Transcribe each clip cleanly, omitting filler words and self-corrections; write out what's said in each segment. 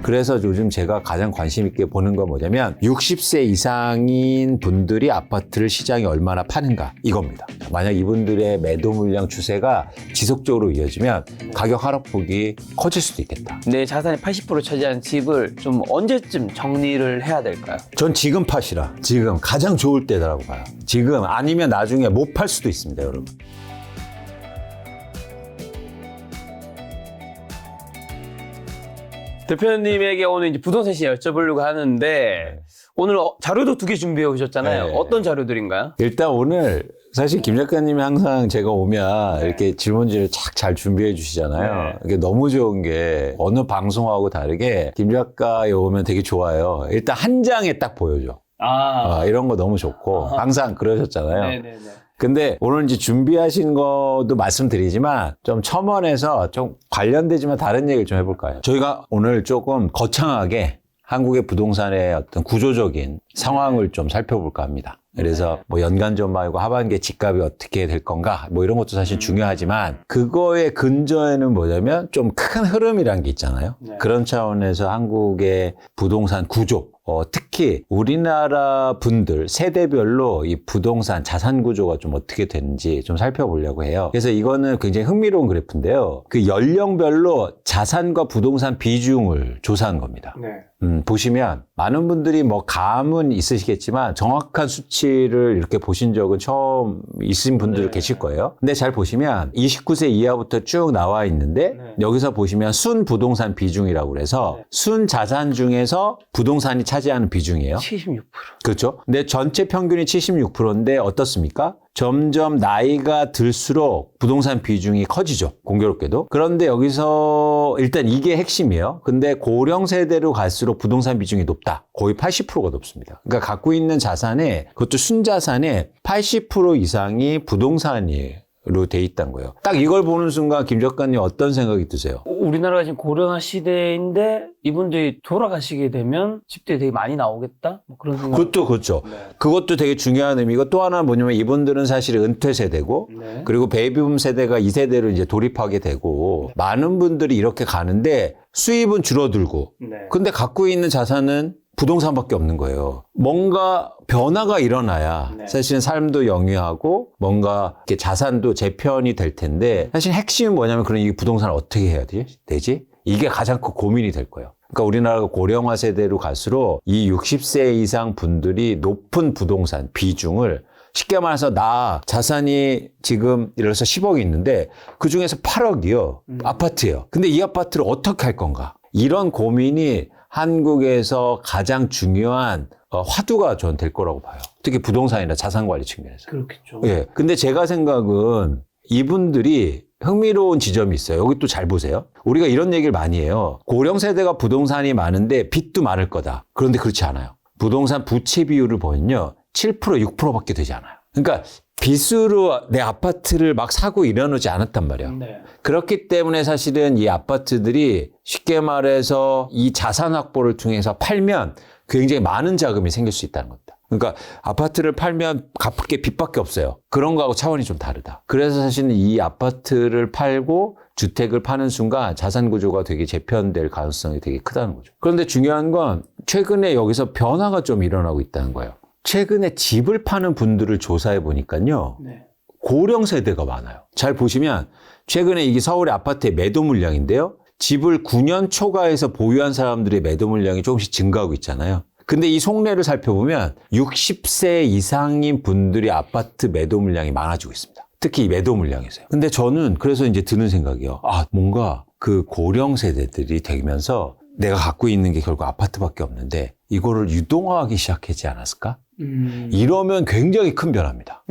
그래서 요즘 제가 가장 관심 있게 보는 건 뭐냐면 60세 이상인 분들이 아파트를 시장에 얼마나 파는가 이겁니다. 만약 이분들의 매도 물량 추세가 지속적으로 이어지면 가격 하락폭이 커질 수도 있겠다. 내 자산의 80% 차지하는 집을 좀 언제쯤 정리를 해야 될까요? 전 지금 파시라. 지금 가장 좋을 때라고 봐요. 지금 아니면 나중에 못 팔 수도 있습니다, 여러분. 대표님에게 오늘 이제 부동산 시장 여쭤보려고 하는데 오늘 자료도 2개 준비해 오셨잖아요. 네. 어떤 자료들인가요? 일단 오늘 사실 김 작가님이 항상 제가 오면 이렇게 질문지를 착 잘 준비해 주시잖아요. 이게 너무 좋은 게 어느 방송하고 다르게 김 작가에 오면 되게 좋아요. 일단 한 장에 딱 보여줘. 이런 거 너무 좋고 항상 그러셨잖아요. 네네네. 근데 오늘 이제 준비하신 것도 말씀드리지만 좀 첨언해서 좀 관련되지만 다른 얘기를 좀 해볼까요? 저희가 오늘 조금 거창하게 한국의 부동산의 어떤 구조적인 상황을 좀 살펴볼까 합니다. 그래서 뭐 연간 전망이고 하반기에 집값이 어떻게 될 건가 뭐 이런 것도 사실 중요하지만 그거의 근저에는 뭐냐면 좀 큰 흐름이란 게 있잖아요. 그런 차원에서 한국의 부동산 구조 특히 우리나라 분들 세대별로 이 부동산 자산 구조가 좀 어떻게 되는지 좀 살펴보려고 해요. 그래서 이거는 굉장히 흥미로운 그래프인데요. 그 연령별로 자산과 부동산 비중을 조사한 겁니다. 보시면 많은 분들이 뭐 감은 있으시겠지만 정확한 수치를 이렇게 보신 적은 처음 있으신 분들 계실 거예요. 근데 잘 보시면 29세 이하부터 쭉 나와 있는데 여기서 보시면 순 부동산 비중이라고 그래서 순 자산 중에서 부동산이 차지하는 비중이에요. 76%. 그렇죠. 근데 전체 평균이 76%인데 어떻습니까? 점점 나이가 들수록 부동산 비중이 커지죠. 공교롭게도. 그런데 여기서 일단 이게 핵심이에요. 근데 고령 세대로 갈수록 부동산 비중이 높다. 거의 80%가 높습니다. 그러니까 갖고 있는 자산의 그것도 순자산의 80% 이상이 부동산이에요. 로 돼 있다는 거예요. 딱 이걸 보는 순간 김 작가님 어떤 생각이 드세요? 우리나라가 지금 고령화 시대인데 이분들이 돌아가시게 되면 집들이 되게 많이 나오겠다? 뭐 그런 생각. 그것도 그렇죠. 그것도 되게 중요한 의미고 또 하나 뭐냐면 이분들은 사실 은퇴 세대고 그리고 베이비붐 세대가 이 세대로 이제 돌입하게 되고 많은 분들이 이렇게 가는데 수입은 줄어들고 근데 갖고 있는 자산은 부동산밖에 없는 거예요. 뭔가 변화가 일어나야 사실은 삶도 영위하고 뭔가 이렇게 자산도 재편이 될 텐데 사실 핵심은 뭐냐면 그럼 이 부동산을 어떻게 해야 되지? 이게 가장 큰 고민이 될 거예요. 그러니까 우리나라가 고령화 세대로 갈수록 이 60세 이상 분들이 높은 부동산 비중을 쉽게 말해서 나 자산이 지금 예를 들어서 10억이 있는데 그중에서 8억이요. 아파트예요. 근데 이 아파트를 어떻게 할 건가? 이런 고민이 한국에서 가장 중요한 화두가 전 될 거라고 봐요. 특히 부동산이나 자산관리 측면에서. 그렇겠죠. 예. 근데 제가 생각은 이분들이 흥미로운 지점이 있어요. 여기 또 잘 보세요. 우리가 이런 얘기를 많이 해요. 고령 세대가 부동산이 많은데 빚도 많을 거다. 그런데 그렇지 않아요. 부동산 부채 비율을 보면요. 7%, 6%밖에 되지 않아요. 그러니까 빚으로 내 아파트를 막 사고 이러지 않았단 말이에요. 그렇기 때문에 사실은 이 아파트들이 쉽게 말해서 이 자산 확보를 통해서 팔면 굉장히 많은 자금이 생길 수 있다는 겁니다. 그러니까 아파트를 팔면 갚을 게 빚밖에 없어요. 그런 거하고 차원이 좀 다르다. 그래서 사실은 이 아파트를 팔고 주택을 파는 순간 자산 구조가 되게 재편될 가능성이 되게 크다는 거죠. 그런데 중요한 건 최근에 여기서 변화가 좀 일어나고 있다는 거예요. 최근에 집을 파는 분들을 조사해 보니까요. 고령 세대가 많아요. 잘 보시면 최근에 이게 서울의 아파트의 매도 물량인데요. 집을 9년 초과해서 보유한 사람들의 매도 물량이 조금씩 증가하고 있잖아요. 근데 이 속내를 살펴보면 60세 이상인 분들이 아파트 매도 물량이 많아지고 있습니다. 특히 이 매도 물량에서요. 근데 저는 그래서 이제 드는 생각이요. 뭔가 그 고령 세대들이 되면서 내가 갖고 있는 게 결국 아파트밖에 없는데 이거를 유동화하기 시작하지 않았을까? 이러면 굉장히 큰 변화입니다.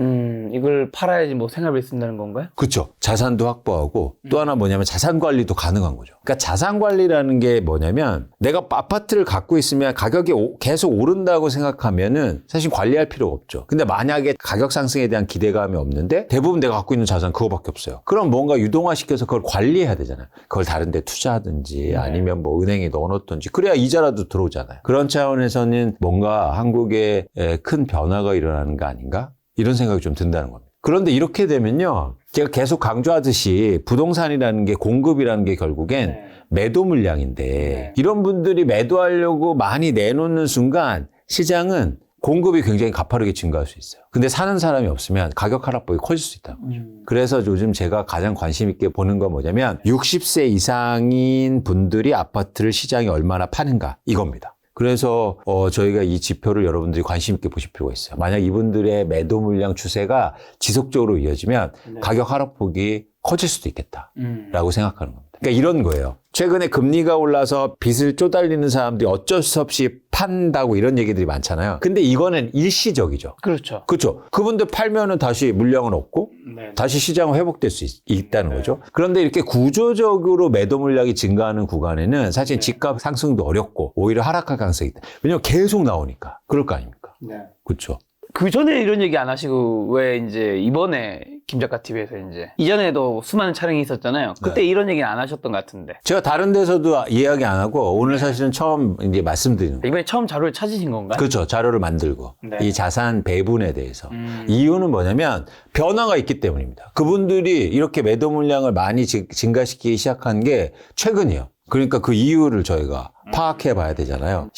이걸 팔아야지 뭐 생활비를 쓴다는 건가요? 그렇죠. 자산도 확보하고 또 하나 뭐냐면 자산 관리도 가능한 거죠. 그러니까 자산 관리라는 게 뭐냐면 내가 아파트를 갖고 있으면 가격이 계속 오른다고 생각하면은 사실 관리할 필요가 없죠. 근데 만약에 가격 상승에 대한 기대감이 없는데 대부분 내가 갖고 있는 자산 그거밖에 없어요. 그럼 뭔가 유동화시켜서 그걸 관리해야 되잖아요. 그걸 다른 데 투자하든지 아니면 뭐 은행에 넣어놓든지 그래야 이자라도 들어오잖아요. 그런 차원에서는 뭔가 한국에 큰 변화가 일어나는 거 아닌가? 이런 생각이 좀 든다는 겁니다. 그런데 이렇게 되면요. 제가 계속 강조하듯이 부동산이라는 게 공급이라는 게 결국엔 네. 매도 물량인데 네. 이런 분들이 매도하려고 많이 내놓는 순간 시장은 공급이 굉장히 가파르게 증가할 수 있어요. 근데 사는 사람이 없으면 가격 하락폭이 커질 수 있다는 거죠. 그래서 요즘 제가 가장 관심 있게 보는 건 뭐냐면 60세 이상인 분들이 아파트를 시장에 얼마나 파는가 이겁니다. 그래서 저희가 이 지표를 여러분들이 관심 있게 보실 필요가 있어요. 만약 이분들의 매도 물량 추세가 지속적으로 이어지면 네. 가격 하락폭이 커질 수도 있겠다라고 생각하는 겁니다. 그러니까 이런 거예요. 최근에 금리가 올라서 빚을 쪼달리는 사람들이 어쩔 수 없이 판다고 이런 얘기들이 많잖아요. 근데 이거는 일시적이죠. 그렇죠. 그렇죠. 그분들 팔면은 다시 물량은 없고 네. 다시 시장은 회복될 수 있다는 네. 거죠. 그런데 이렇게 구조적으로 매도 물량이 증가하는 구간에는 사실 네. 집값 상승도 어렵고 오히려 하락할 가능성이 있다. 왜냐하면 계속 나오니까. 그럴 거 아닙니까? 네. 그렇죠. 그 전에 이런 얘기 안 하시고 왜 이제 이번에 김작가 TV에서 이제 이전에도 수많은 촬영이 있었잖아요. 그때 이런 얘기는 안 하셨던 것 같은데 제가 다른 데서도 이야기 안 하고 오늘 사실은 처음 이제 말씀드리는 거예요. 이번에 처음 자료를 찾으신 건가요? 그렇죠. 자료를 만들고 네. 이 자산 배분에 대해서 이유는 뭐냐면 변화가 있기 때문입니다. 그분들이 이렇게 매도 물량을 많이 증가시키기 시작한 게 최근이에요. 그러니까 그 이유를 저희가 파악해 봐야 되잖아요.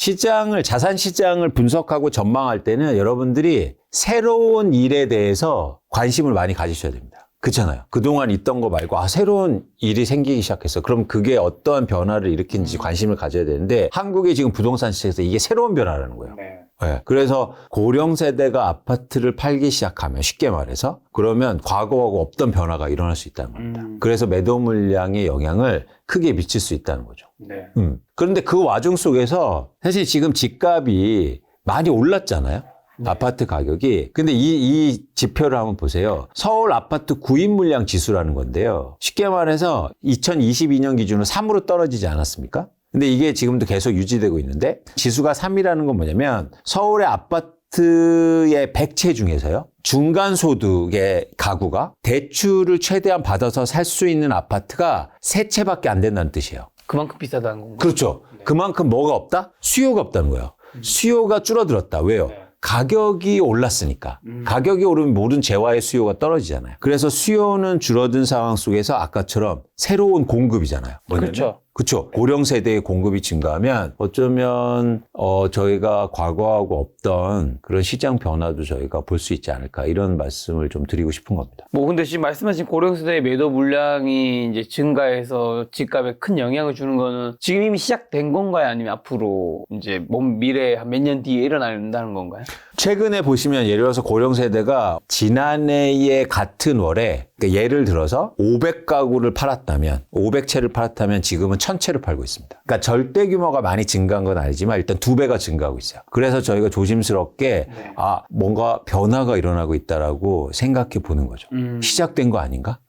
자산 시장을 분석하고 전망할 때는 여러분들이 새로운 일에 대해서 관심을 많이 가지셔야 됩니다. 그렇잖아요. 그동안 있던 거 말고 새로운 일이 생기기 시작했어. 그럼 그게 어떠한 변화를 일으키는지 관심을 가져야 되는데 한국의 지금 부동산 시장에서 이게 새로운 변화라는 거예요. 네. 그래서 고령 세대가 아파트를 팔기 시작하면 쉽게 말해서 그러면 과거하고 없던 변화가 일어날 수 있다는 겁니다. 그래서 매도 물량의 영향을 크게 미칠 수 있다는 거죠. 네. 그런데 그 와중 속에서 사실 지금 집값이 많이 올랐잖아요. 네. 아파트 가격이. 근데 이 지표를 한번 보세요. 서울 아파트 구입 물량 지수라는 건데요. 쉽게 말해서 2022년 기준으로 3으로 떨어지지 않았습니까? 근데 이게 지금도 계속 유지되고 있는데 지수가 3이라는 건 뭐냐면 서울의 아파트의 100채 중에서요. 중간 소득의 가구가 대출을 최대한 받아서 살 수 있는 아파트가 3채밖에 안 된다는 뜻이에요. 그만큼 비싸다는 건가요? 그렇죠. 그만큼 뭐가 없다? 수요가 없다는 거예요. 수요가 줄어들었다. 왜요? 네. 가격이 올랐으니까. 가격이 오르면 모든 재화의 수요가 떨어지잖아요. 그래서 수요는 줄어든 상황 속에서 아까처럼 새로운 공급이잖아요. 뭐냐면, 그렇죠. 그렇죠. 고령 세대의 공급이 증가하면 어쩌면 저희가 과거하고 없던 그런 시장 변화도 저희가 볼 수 있지 않을까 이런 말씀을 좀 드리고 싶은 겁니다. 뭐 근데 지금 말씀하신 고령세대의 매도 물량이 이제 증가해서 집값에 큰 영향을 주는 거는 지금 이미 시작된 건가요? 아니면 앞으로 이제 먼 미래 한 몇 년 뒤에 일어난다는 건가요? 최근에 보시면 예를 들어서 고령 세대가 지난해의 같은 월에 그러니까 예를 들어서 500가구를 팔았다면 500채를 팔았다면 지금은 1000채를 팔고 있습니다. 그러니까 절대 규모가 많이 증가한 건 아니지만 일단 2배가 증가하고 있어요. 그래서 저희가 조심스럽게 네. 뭔가 변화가 일어나고 있다라고 생각해 보는 거죠. 시작된 거 아닌가?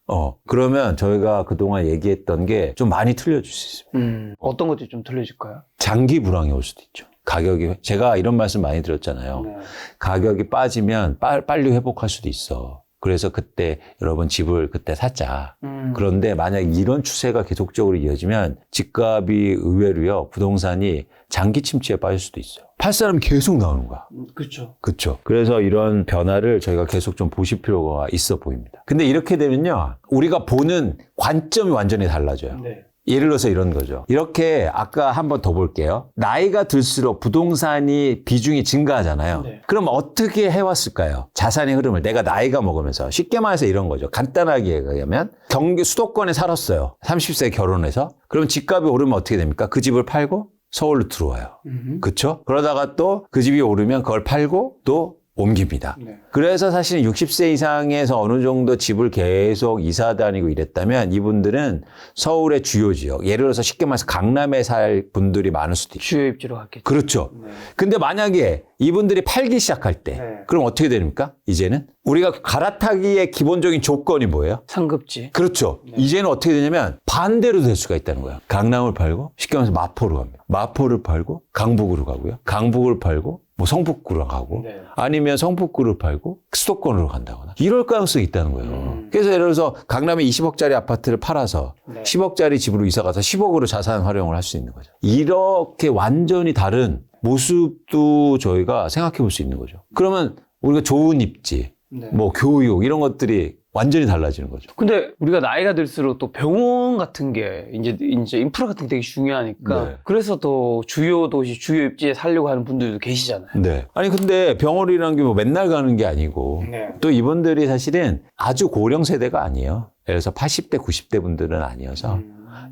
그러면 저희가 그동안 얘기했던 게 좀 많이 틀려질 수 있습니다. 어떤 것들이 좀 틀려질까요? 장기 불황이 올 수도 있죠. 가격이 제가 이런 말씀 많이 드렸잖아요. 네. 가격이 빠지면 빨리 회복할 수도 있어. 그래서 그때 여러분 집을 그때 샀자. 그런데 만약 이런 추세가 계속적으로 이어지면 집값이 의외로요. 부동산이 장기 침체에 빠질 수도 있어요. 팔 사람이 계속 나오는 거야. 그렇죠. 그렇죠. 그래서 이런 변화를 저희가 계속 좀 보실 필요가 있어 보입니다. 근데 이렇게 되면요. 우리가 보는 관점이 완전히 달라져요. 네. 예를 들어서 이런 거죠. 이렇게 아까 한 번 더 볼게요. 나이가 들수록 부동산이 비중이 증가하잖아요. 네. 그럼 어떻게 해왔을까요? 자산의 흐름을 내가 나이가 먹으면서 쉽게 말해서 이런 거죠. 간단하게 얘기하면 경기 수도권에 살았어요. 30세 결혼해서. 그럼 집값이 오르면 어떻게 됩니까? 그 집을 팔고 서울로 들어와요. 그렇죠? 그러다가 또 그 집이 오르면 그걸 팔고 또 옮깁니다. 네. 그래서 사실 60세 이상에서 어느 정도 집을 계속 이사 다니고 이랬다면 이분들은 서울의 주요 지역, 예를 들어서 쉽게 말해서 강남에 살 분들이 많을 수도 있죠. 주요 입지로 갔겠죠. 그렇죠. 네. 근데 만약에 이분들이 팔기 시작할 때, 네. 그럼 어떻게 됩니까? 이제는? 우리가 갈아타기의 기본적인 조건이 뭐예요? 상급지. 그렇죠. 이제는 어떻게 되냐면 반대로 될 수가 있다는 거예요. 강남을 팔고 쉽게 말해서 마포로 갑니다. 마포를 팔고 강북으로 가고요. 강북을 팔고 뭐 성북구로 가고 네. 아니면 성북구를 팔고 수도권으로 간다거나 이럴 가능성이 있다는 거예요. 그래서 예를 들어서 강남에 20억짜리 아파트를 팔아서 네. 10억짜리 집으로 이사 가서 10억으로 자산 활용을 할 수 있는 거죠. 이렇게 완전히 다른 모습도 저희가 생각해 볼 수 있는 거죠. 그러면 우리가 좋은 입지, 네. 뭐 교육 이런 것들이 완전히 달라지는 거죠. 근데 우리가 나이가 들수록 또 병원 같은 게 이제 인프라 같은 게 되게 중요하니까 네. 그래서 더 주요 도시, 주요 입지에 살려고 하는 분들도 계시잖아요. 네. 아니 근데 병원이라는 게 뭐 맨날 가는 게 아니고 네. 또 이분들이 사실은 아주 고령 세대가 아니에요. 예를 들어서 80대, 90대 분들은 아니어서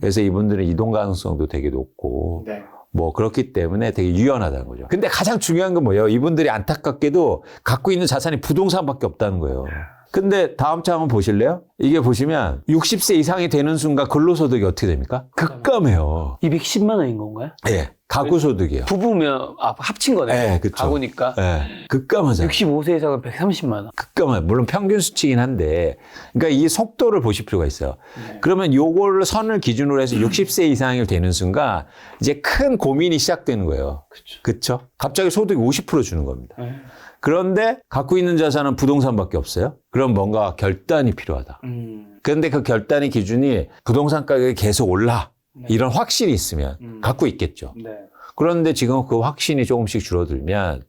그래서 이분들은 이동 가능성도 되게 높고 네. 뭐 그렇기 때문에 되게 유연하다는 거죠. 근데 가장 중요한 건 뭐예요? 이분들이 안타깝게도 갖고 있는 자산이 부동산밖에 없다는 거예요. 근데 다음 차 한번 보실래요? 이게 보시면 60세 이상이 되는 순간 근로소득이 어떻게 됩니까? 급감해요. 210만 원인 건가요? 예. 가구소득이요. 부부면 합친 거네요. 네, 그쵸. 가구니까. 예. 급감하잖아요. 65세 이상은 130만 원. 급감해요. 물론 평균 수치긴 한데, 그러니까 이 속도를 보실 필요가 있어요. 그러면 요걸 선을 기준으로 해서 60세 이상이 되는 순간 이제 큰 고민이 시작되는 거예요. 그쵸? 갑자기 소득이 50% 주는 겁니다. 그런데 갖고 있는 자산은 부동산밖에 없어요. 그럼 뭔가 결단이 필요하다. 그런데 그 결단의 기준이 부동산 가격이 계속 올라. 이런 확신이 있으면 갖고 있겠죠. 네. 그런데 지금 그 확신이 조금씩 줄어들면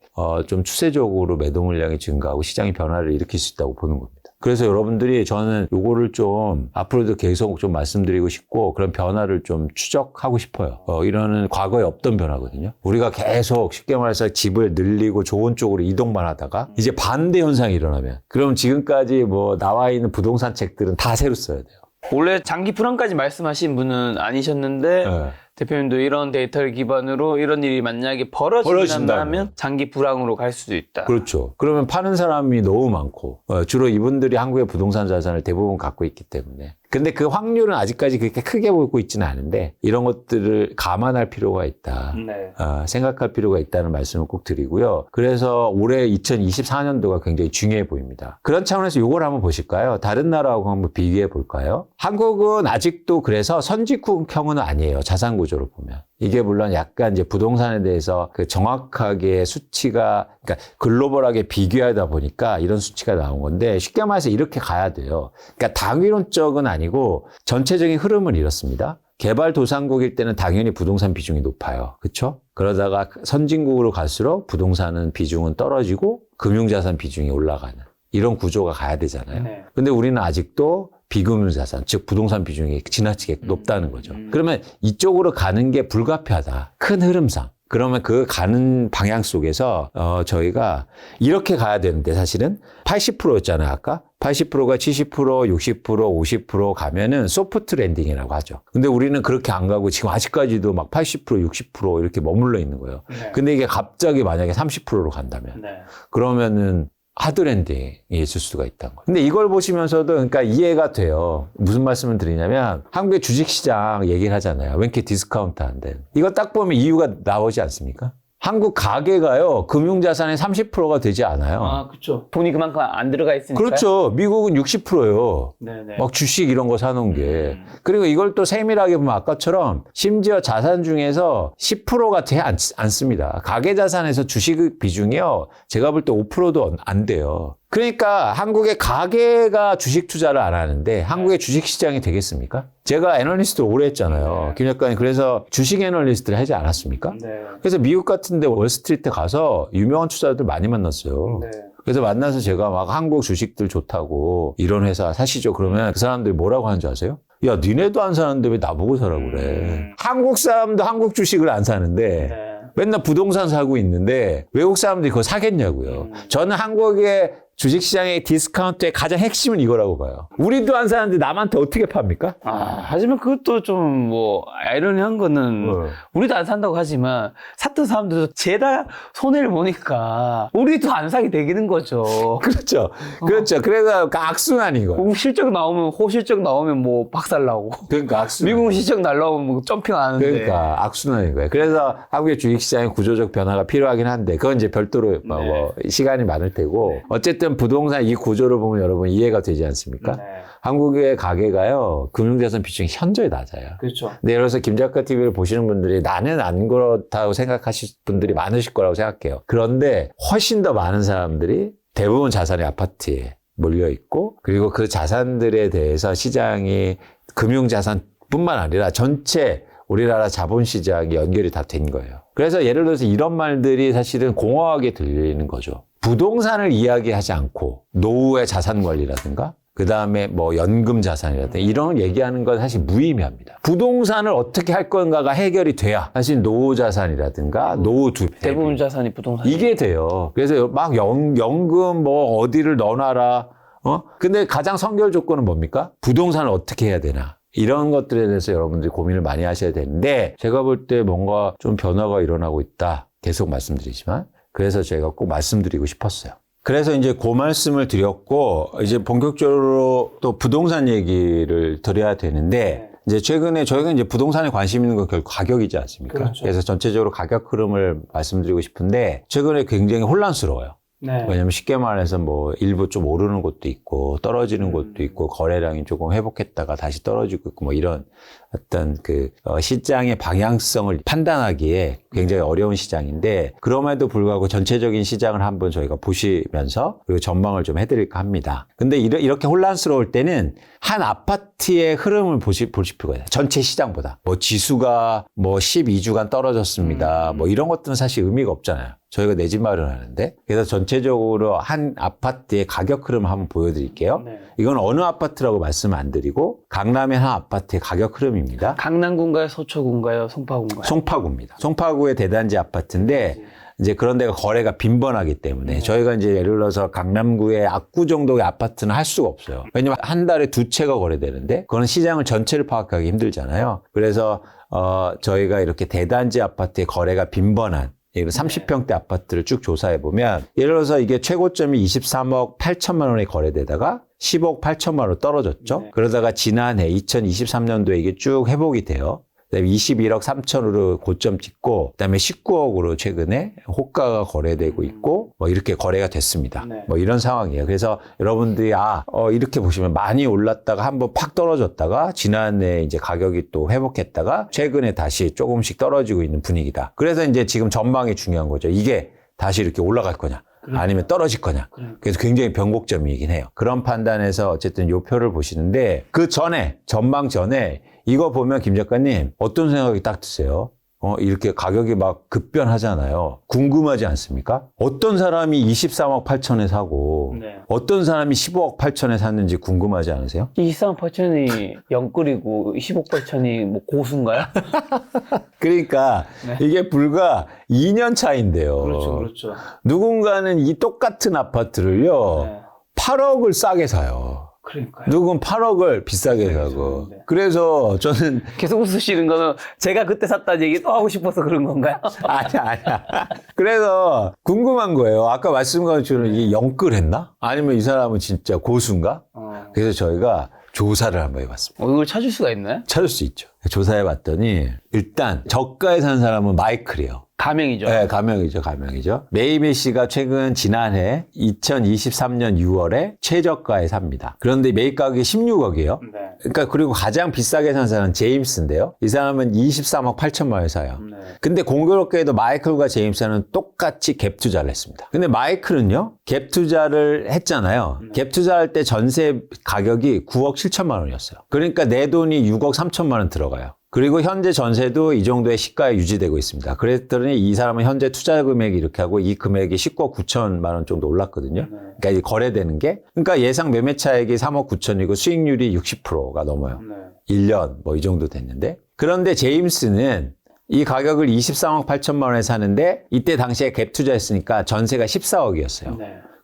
좀 추세적으로 매도 물량이 증가하고 시장이 변화를 일으킬 수 있다고 보는 겁니다. 그래서 여러분들이 저는 요거를 좀 앞으로도 계속 좀 말씀드리고 싶고 그런 변화를 좀 추적하고 싶어요. 이거는 과거에 없던 변화거든요. 우리가 계속 쉽게 말해서 집을 늘리고 좋은 쪽으로 이동만 하다가 이제 반대 현상이 일어나면 그럼 지금까지 뭐 나와 있는 부동산 책들은 다 새로 써야 돼요. 원래 장기 불황까지 말씀하신 분은 아니셨는데 네. 대표님도 이런 데이터를 기반으로 이런 일이 만약에 벌어진다면 장기 불황으로 갈 수도 있다. 그렇죠. 그러면 파는 사람이 너무 많고 주로 이분들이 한국의 부동산 자산을 대부분 갖고 있기 때문에 근데 그 확률은 아직까지 그렇게 크게 보고 있지는 않은데 이런 것들을 감안할 필요가 있다. 네. 생각할 필요가 있다는 말씀을 꼭 드리고요. 그래서 올해 2024년도가 굉장히 중요해 보입니다. 그런 차원에서 이걸 한번 보실까요? 다른 나라하고 한번 비교해 볼까요? 한국은 아직도 그래서 선진국형은 아니에요. 자산 구조로 보면. 이게 물론 약간 이제 부동산에 대해서 그 정확하게 수치가, 그러니까 글로벌하게 비교하다 보니까 이런 수치가 나온 건데 쉽게 말해서 이렇게 가야 돼요. 그러니까 당위론적은 아니고 전체적인 흐름은 이렇습니다. 개발도상국일 때는 당연히 부동산 비중이 높아요. 그렇죠? 그러다가 선진국으로 갈수록 부동산은 비중은 떨어지고 금융자산 비중이 올라가는 이런 구조가 가야 되잖아요. 네. 근데 우리는 아직도 비금융자산, 즉 부동산 비중이 지나치게 높다는 거죠. 그러면 이쪽으로 가는 게 불가피하다. 큰 흐름상. 그러면 그 가는 방향 속에서 저희가 이렇게 가야 되는데 사실은 80%였잖아요. 아까 80%가 70%, 60%, 50% 가면은 소프트 랜딩이라고 하죠. 근데 우리는 그렇게 안 가고 지금 아직까지도 막 80%, 60% 이렇게 머물러 있는 거예요. 네. 근데 이게 갑자기 만약에 30%로 간다면 네. 그러면은 하드랜딩이 있을 수가 있다는 거예요. 근데 이걸 보시면서도 그러니까 이해가 돼요. 무슨 말씀을 드리냐면 한국의 주식시장 얘기를 하잖아요. 왜 이렇게 디스카운트 안 돼? 이거 딱 보면 이유가 나오지 않습니까? 한국 가계가요, 금융자산의 30%가 되지 않아요. 아, 그렇죠. 돈이 그만큼 안 들어가 있으니까. 그렇죠. 미국은 60%예요. 네네. 막 주식 이런 거 사놓은 게. 그리고 이걸 또 세밀하게 보면 아까처럼 심지어 자산 중에서 10%가 되지 않습니다. 가계자산에서 주식 비중이요. 제가 볼 때 5%도 안 돼요. 그러니까 한국의 가계가 주식 투자를 안 하는데 한국의 주식 시장이 되겠습니까? 제가 애널리스트 오래 했잖아요. 김 작가님 그래서 주식 애널리스트를 하지 않았습니까? 네. 그래서 미국 같은 데 월스트리트 가서 유명한 투자자들 많이 만났어요. 네. 그래서 만나서 제가 막 한국 주식들 좋다고 이런 회사 사시죠. 그러면 그 사람들이 뭐라고 하는 줄 아세요? 야, 니네도 안 사는데 왜 나보고 사라고 그래. 한국 사람도 한국 주식을 안 사는데 네. 맨날 부동산 사고 있는데 외국 사람들이 그거 사겠냐고요. 저는 한국의 주식시장의 디스카운트의 가장 핵심은 이거라고 봐요. 우리도 안 사는데 남한테 어떻게 팝니까? 하지만 그것도 좀 뭐 아이러니한 거는 우리도 안 산다고 하지만 샀던 사람들도 죄다 손해를 보니까 우리도 안 사게 되는 거죠. 그렇죠. 그렇죠. 그래서 그 악순환인 거예요. 미국 실적 나오면 호실적 나오면 뭐 박살나고 그러니까 악순환. 미국 실적 날라오면 뭐 점핑하는데. 그러니까 악순환인 거예요. 그래서 한국의 주식시장의 구조적 변화가 필요하긴 한데 그건 이제 별도로 뭐 시간이 많을 테고 어쨌든 부동산 이 구조를 보면 여러분 이해가 되지 않습니까? 네. 한국의 가계가요 금융자산 비중이 현저히 낮아요. 그렇죠. 네, 그래서 김작가 TV를 보시는 분들이 나는 안 그렇다고 생각하실 분들이 많으실 거라고 생각해요. 그런데 훨씬 더 많은 사람들이 대부분 자산이 아파트에 몰려 있고 그리고 그 자산들에 대해서 시장이 금융자산뿐만 아니라 전체 우리나라 자본시장이 연결이 다 된 거예요. 그래서 예를 들어서 이런 말들이 사실은 공허하게 들리는 거죠. 부동산을 이야기하지 않고 노후의 자산 관리라든가 그 다음에 뭐 연금 자산이라든가 이런 걸 얘기하는 건 사실 무의미합니다. 부동산을 어떻게 할 건가가 해결이 돼야 사실 노후 자산이라든가 노후 두 대부분 자산이 부동산. 이게 돼요. 그래서 막 연금 뭐 어디를 넣어놔라. 근데 가장 선결 조건은 뭡니까? 부동산을 어떻게 해야 되나. 이런 것들에 대해서 여러분들이 고민을 많이 하셔야 되는데 제가 볼 때 뭔가 좀 변화가 일어나고 있다. 계속 말씀드리지만 그래서 제가 꼭 말씀드리고 싶었어요. 그래서 이제 그 말씀을 드렸고 이제 본격적으로 또 부동산 얘기를 드려야 되는데 이제 최근에 저희가 이제 부동산에 관심 있는 건 결국 가격이지 않습니까? 그렇죠. 그래서 전체적으로 가격 흐름을 말씀드리고 싶은데 최근에 굉장히 혼란스러워요. 네. 왜냐면 쉽게 말해서 뭐 일부 좀 오르는 곳도 있고 떨어지는 곳도 있고 거래량이 조금 회복했다가 다시 떨어지고 있고 뭐 이런 어떤 시장의 방향성을 판단하기에 굉장히 어려운 시장인데 그럼에도 불구하고 전체적인 시장을 한번 저희가 보시면서 그리고 전망을 좀 해드릴까 합니다. 근데 이렇게 혼란스러울 때는 한 아파트의 흐름을 보실 필요가 있어요. 전체 시장보다. 뭐 지수가 뭐 12주간 떨어졌습니다. 뭐 이런 것들은 사실 의미가 없잖아요. 저희가 내 집 마련하는데. 그래서 전체적으로 한 아파트의 가격 흐름을 한번 보여드릴게요. 네. 이건 어느 아파트라고 말씀 안 드리고 강남의 한 아파트의 가격 흐름입니다. 강남군가요? 서초군가요? 송파군가요? 송파구입니다. 송파구의 대단지 아파트인데 이제 그런 데가 거래가 빈번하기 때문에 저희가 이제 예를 들어서 강남구의 압구정동의 아파트는 할 수가 없어요. 왜냐면 한 달에 두 채가 거래되는데 그건 시장을 전체를 파악하기 힘들잖아요. 그래서 저희가 이렇게 대단지 아파트의 거래가 빈번한 30평대 아파트를 쭉 조사해 보면 예를 들어서 이게 최고점이 23억 8천만 원에 거래되다가 10억 8천만 원으로 떨어졌죠. 네. 그러다가 지난해 2023년도에 이게 쭉 회복이 돼요. 그다음에 21억 3천으로 고점 찍고 그다음에 19억으로 최근에 호가가 거래되고 있고 뭐 이렇게 거래가 됐습니다. 네. 뭐 이런 상황이에요. 그래서 여러분들이 이렇게 보시면 많이 올랐다가 한번 팍 떨어졌다가 지난해 이제 가격이 또 회복했다가 최근에 다시 조금씩 떨어지고 있는 분위기다. 그래서 이제 지금 전망이 중요한 거죠. 이게 다시 이렇게 올라갈 거냐 아니면 떨어질 거냐. 그래서 굉장히 변곡점이긴 해요. 그런 판단에서 어쨌든 요 표를 보시는데 그 전에 전망 전에 이거 보면 김 작가님 어떤 생각이 딱 드세요? 이렇게 가격이 막 급변하잖아요. 궁금하지 않습니까? 어떤 사람이 23억 8천에 사고 어떤 사람이 15억 8천에 샀는지 궁금하지 않으세요? 23억 8천이 영끌이고 20억 8천이 뭐 고수인가요? 그러니까 이게 불과 2년 차인데요. 그렇죠. 누군가는 이 똑같은 아파트를요 8억을 싸게 사요. 그러니까요. 누군 8억을 비싸게 사고. 그래서 저는 계속 웃으시는 거는 제가 그때 샀다는 얘기 또 하고 싶어서 그런 건가요? 아니야. 그래서 궁금한 거예요. 아까 말씀하신 것처럼 이게 영끌했나? 아니면 이 사람은 진짜 고수인가? 그래서 저희가 조사를 한번 해봤습니다. 이걸 찾을 수가 있나요? 찾을 수 있죠. 조사해봤더니 일단 저가에 산 사람은 마이클이에요. 가명이죠. 네, 가명이죠. 메이미 씨가 지난해 2023년 6월에 최저가에 삽니다. 그런데 매입 가격이 16억이에요. 그러니까 그리고 가장 비싸게 산 사람은 제임스인데요. 이 사람은 23억 8천만 원에 사요. 근데 공교롭게도 마이클과 제임스는 똑같이 갭 투자를 했습니다. 근데 마이클은요, 갭 투자를 했잖아요. 갭 투자할 때 전세 가격이 9억 7천만 원이었어요. 그러니까 내 돈이 6억 3천만 원 들어가요. 그리고 현재 전세도 이 정도의 시가에 유지되고 있습니다. 그랬더니 이 사람은 현재 투자 금액이 이렇게 하고 이 금액이 19억 9천만 원 정도 올랐거든요. 그러니까 이 거래되는 게 그러니까 예상 매매 차액이 3억 9천이고 수익률이 60%가 넘어요. 1년 뭐 이 정도 됐는데 그런데 제임스는 이 가격을 23억 8천만 원에 사는데 이때 당시에 갭 투자했으니까 전세가 14억이었어요.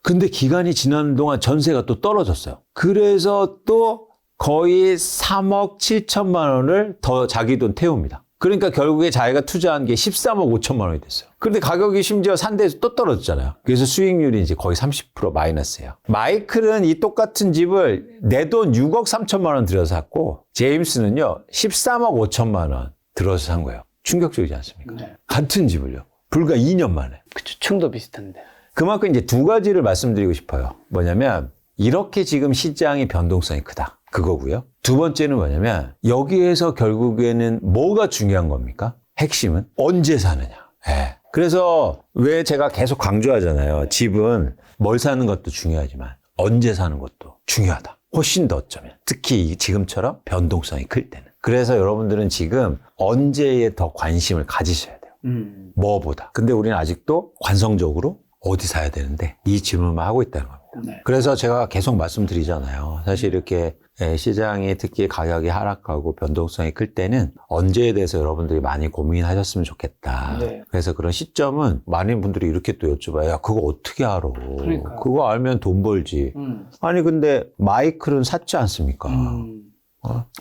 근데 기간이 지나는 동안 전세가 또 떨어졌어요. 그래서 또 거의 3억 7천만 원을 더 자기 돈 태웁니다. 그러니까 결국에 자기가 투자한 게 13억 5천만 원이 됐어요. 그런데 가격이 심지어 산 데에서 또 떨어졌잖아요. 그래서 수익률이 이제 거의 30% 마이너스예요. 마이클은 이 똑같은 집을 내 돈 6억 3천만 원 들여서 샀고 제임스는요 13억 5천만 원 들어서 산 거예요. 충격적이지 않습니까? 같은 집을요. 불과 2년 만에. 그쵸. 층도 비슷한데. 그만큼 이제 두 가지를 말씀드리고 싶어요. 뭐냐면 이렇게 지금 시장의 변동성이 크다. 그거고요. 두 번째는 뭐냐면 여기에서 결국에는 뭐가 중요한 겁니까? 핵심은 언제 사느냐. 그래서 왜 제가 계속 강조하잖아요. 집은 뭘 사는 것도 중요하지만 언제 사는 것도 중요하다. 훨씬 더 어쩌면. 특히 지금처럼 변동성이 클 때는. 그래서 여러분들은 지금 언제에 더 관심을 가지셔야 돼요. 뭐보다. 근데 우리는 아직도 관성적으로 어디 사야 되는데 이 질문만 하고 있다는 겁니다. 네. 그래서 제가 계속 말씀드리잖아요. 사실 이렇게 시장이 특히 가격이 하락하고 변동성이 클 때는 언제에 대해서 여러분들이 많이 고민하셨으면 좋겠다. 네. 그래서 그런 시점은 많은 분들이 이렇게 또 여쭤봐요. 야, 그거 어떻게 알아? 그러니까요. 그거 알면 돈 벌지. 아니 근데 마이클은 샀지 않습니까?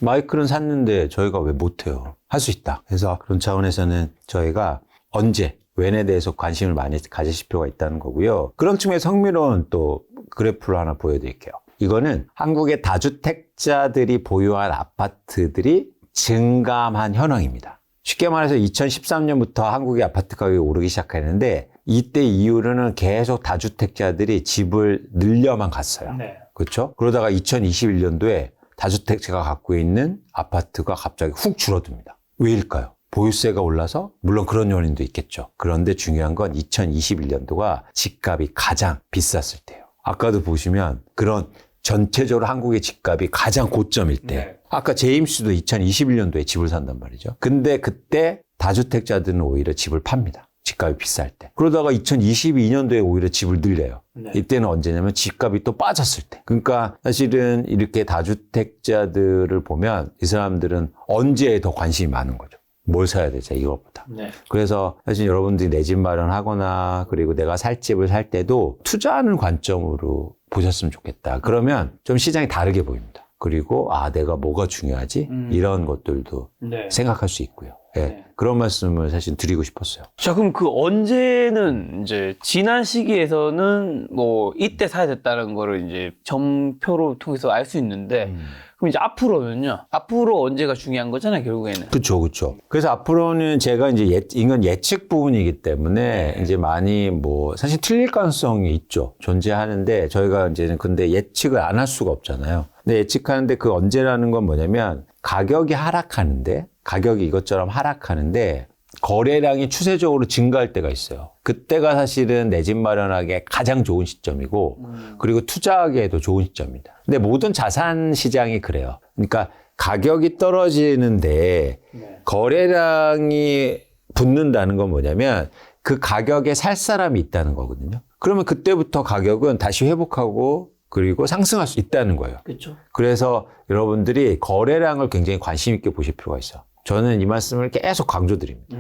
마이클은 샀는데 저희가 왜 못해요? 할 수 있다. 그래서 그런 차원에서는 저희가 언제 웬에 대해서 관심을 많이 가지실 필요가 있다는 거고요. 그런 측면에서 흥미로운 또 그래프를 하나 보여드릴게요. 이거는 한국의 다주택자들이 보유한 아파트들이 증감한 현황입니다. 쉽게 말해서 2013년부터 한국의 아파트 가격이 오르기 시작했는데 이때 이후로는 계속 다주택자들이 집을 늘려만 갔어요. 네. 그렇죠? 그러다가 2021년도에 다주택자가 갖고 있는 아파트가 갑자기 훅 줄어듭니다. 왜일까요? 보유세가 올라서 물론 그런 요인도 있겠죠. 그런데 중요한 건 2021년도가 집값이 가장 비쌌을 때예요. 아까도 보시면 그런 전체적으로 한국의 집값이 가장 고점일 때 네. 아까 제임스도 2021년도에 집을 산단 말이죠. 근데 그때 다주택자들은 오히려 집을 팝니다. 집값이 비쌀 때. 그러다가 2022년도에 오히려 집을 늘려요. 네. 이때는 언제냐면 집값이 또 빠졌을 때. 그러니까 사실은 이렇게 다주택자들을 보면 이 사람들은 언제에 더 관심이 많은 거죠. 뭘 사야 되죠, 이것보다. 네. 그래서 사실 여러분들이 내 집 마련하거나 그리고 내가 살 집을 살 때도 투자하는 관점으로 보셨으면 좋겠다. 그러면 좀 시장이 다르게 보입니다. 그리고 내가 뭐가 중요하지? 이런 것들도 네. 생각할 수 있고요. 예, 네. 그런 말씀을 사실 드리고 싶었어요. 자, 그럼 그 언제는 이제 지난 시기에서는 뭐 이때 사야 됐다는 거를 이제 점표로 통해서 알 수 있는데 그럼 이제 앞으로는요? 앞으로 언제가 중요한 거잖아요, 결국에는. 그렇죠, 그렇죠. 그래서 앞으로는 제가 이제 이건 예측 부분이기 때문에 네. 이제 많이 뭐 사실 틀릴 가능성이 있죠. 존재하는데 저희가 이제는 근데 예측을 안 할 수가 없잖아요. 근데 예측하는데 그 언제라는 건 뭐냐면 가격이 하락하는데 가격이 이것처럼 하락하는데 거래량이 추세적으로 증가할 때가 있어요. 그때가 사실은 내 집 마련하기에 가장 좋은 시점이고 그리고 투자하기에도 좋은 시점입니다. 근데 모든 자산 시장이 그래요. 그러니까 가격이 떨어지는데 네. 거래량이 붙는다는 건 뭐냐면 그 가격에 살 사람이 있다는 거거든요. 그러면 그때부터 가격은 다시 회복하고 그리고 상승할 수 있다는 거예요. 그렇죠. 그래서 여러분들이 거래량을 굉장히 관심 있게 보실 필요가 있어요. 저는 이 말씀을 계속 강조드립니다.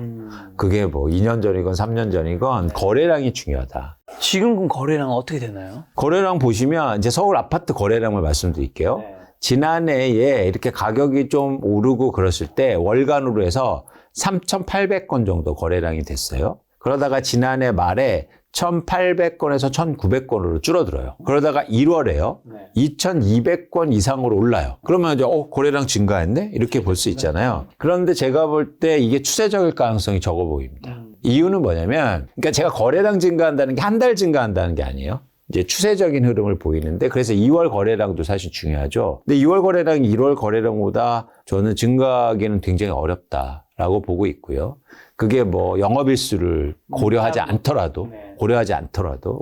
그게 뭐 2년 전이건 3년 전이건 거래량이 중요하다. 지금 그 거래량은 어떻게 되나요? 거래량 보시면 이제 서울 아파트 거래량을 말씀드릴게요. 지난해에 이렇게 가격이 좀 오르고 그랬을 때 월간으로 해서 3,800건 정도 거래량이 됐어요. 그러다가 지난해 말에 1,800건에서 1,900건으로 줄어들어요. 그러다가 1월에요. 2,200건 이상으로 올라요. 그러면 이제 거래량 증가했네? 이렇게 볼 수 있잖아요. 그런데 제가 볼 때 이게 추세적일 가능성이 적어 보입니다. 이유는 뭐냐면 그러니까 제가 거래량 증가한다는 게 한 달 증가한다는 게 아니에요. 이제 추세적인 흐름을 보이는데 그래서 2월 거래량도 사실 중요하죠. 근데 2월 거래량이 1월 거래량보다 저는 증가하기는 굉장히 어렵다라고 보고 있고요. 그게 뭐 영업일수를 고려하지 않더라도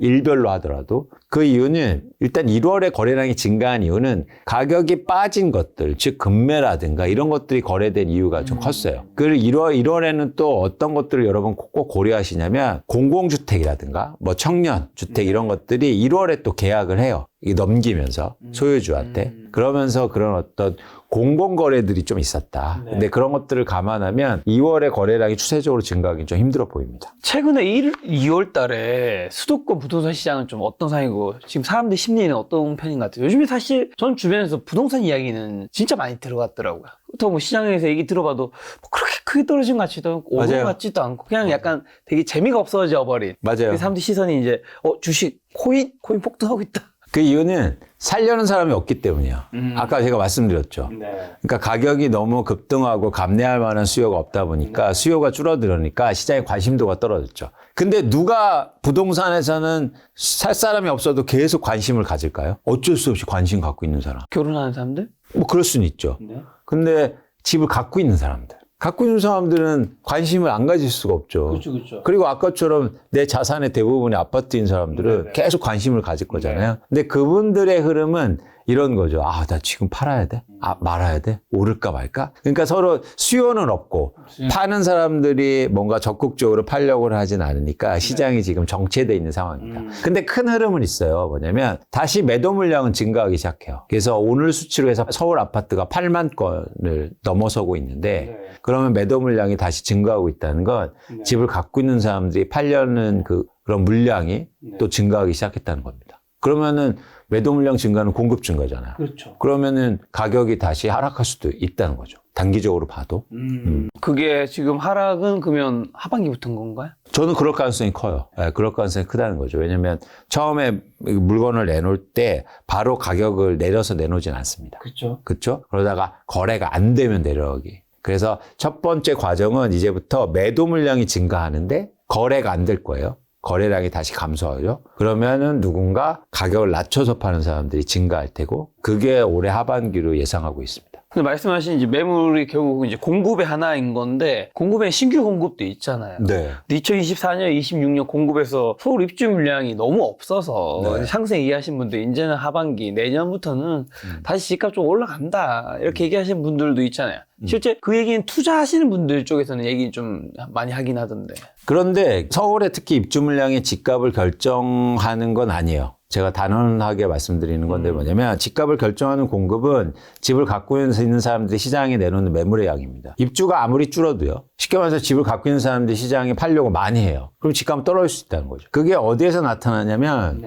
일별로 하더라도 그 이유는 일단 1월에 거래량이 증가한 이유는 가격이 빠진 것들 즉 금매라든가 이런 것들이 거래된 이유가 좀 컸어요. 그리고 1월에는 또 어떤 것들을 여러분 꼭 고려하시냐면 공공주택이라든가 뭐 청년주택 이런 것들이 1월에 또 계약을 해요. 이게 넘기면서 소유주한테 그러면서 그런 어떤 공공거래들이 좀 있었다. 네. 근데 그런 것들을 감안하면 2월에 거래량이 추세적으로 증가하기 좀 힘들어 보입니다. 최근에 2월 달에 수도권 부동산 시장은 좀 어떤 상황이고 지금 사람들 심리는 어떤 편인 것 같아요? 요즘에 사실 전 주변에서 부동산 이야기는 진짜 많이 들어갔더라고요. 그렇다고 뭐 시장에서 얘기 들어봐도 뭐 그렇게 크게 떨어진 것 같지도 않고 오른 것 같지도 않고 그냥 약간 되게 재미가 없어져 버린. 맞아요. 사람들 시선이 이제 주식, 코인 폭등하고 있다. 그 이유는 살려는 사람이 없기 때문이야. 아까 제가 말씀드렸죠. 그러니까 가격이 너무 급등하고 감내할 만한 수요가 없다 보니까 수요가 줄어들으니까 시장의 관심도가 떨어졌죠. 근데 누가 부동산에서는 살 사람이 없어도 계속 관심을 가질까요? 어쩔 수 없이 관심 갖고 있는 사람. 결혼하는 사람들? 뭐 그럴 수는 있죠. 근데 집을 갖고 있는 사람들. 갖고 있는 사람들은 관심을 안 가질 수가 없죠. 그렇죠. 그리고 아까처럼 내 자산의 대부분이 아파트인 사람들은 네네. 계속 관심을 가질 거잖아요. 근데 그분들의 흐름은 이런 거죠. 아, 나 지금 팔아야 돼? 아, 말아야 돼? 오를까 말까? 그러니까 서로 수요는 없고 파는 사람들이 뭔가 적극적으로 팔려고 하진 않으니까 시장이 지금 정체되어 있는 상황입니다. 근데 큰 흐름은 있어요. 뭐냐면 다시 매도 물량은 증가하기 시작해요. 그래서 오늘 수치로 해서 서울 아파트가 8만 건을 넘어서고 있는데 그러면 매도 물량이 다시 증가하고 있다는 건 집을 갖고 있는 사람들이 팔려는 그런 물량이 또 증가하기 시작했다는 겁니다. 그러면은 매도 물량 증가는 공급 증가잖아요. 그렇죠. 그러면은 가격이 다시 하락할 수도 있다는 거죠. 단기적으로 봐도. 그게 지금 하락은 그러면 하반기부터인 건가요? 저는 그럴 가능성이 커요. 네, 그럴 가능성이 크다는 거죠. 왜냐면 처음에 물건을 내놓을 때 바로 가격을 내려서 내놓진 않습니다. 그렇죠. 그렇죠? 그러다가 거래가 안 되면 내려가기. 그래서 첫 번째 과정은 이제부터 매도 물량이 증가하는데 거래가 안 될 거예요. 거래량이 다시 감소하죠. 그러면은 누군가 가격을 낮춰서 파는 사람들이 증가할 테고 그게 올해 하반기로 예상하고 있습니다. 근데 말씀하신 이제 매물이 결국 이제 공급의 하나인 건데 공급에 신규 공급도 있잖아요. 네. 2024년, 26년 공급에서 서울 입주 물량이 너무 없어서 네. 상생 얘기하신 분들 이제는 하반기 내년부터는 다시 집값 좀 올라간다 이렇게 얘기하시는 분들도 있잖아요. 실제 그 얘기는 투자하시는 분들 쪽에서는 얘기 좀 많이 하긴 하던데. 그런데 서울에 특히 입주 물량이 집값을 결정하는 건 아니에요. 제가 단언하게 말씀드리는 건데 뭐냐면 집값을 결정하는 공급은 집을 갖고 있는 사람들이 시장에 내놓는 매물의 양입니다. 입주가 아무리 줄어도요. 쉽게 말해서 집을 갖고 있는 사람들이 시장에 팔려고 많이 해요. 그럼 집값은 떨어질 수 있다는 거죠. 그게 어디에서 나타나냐면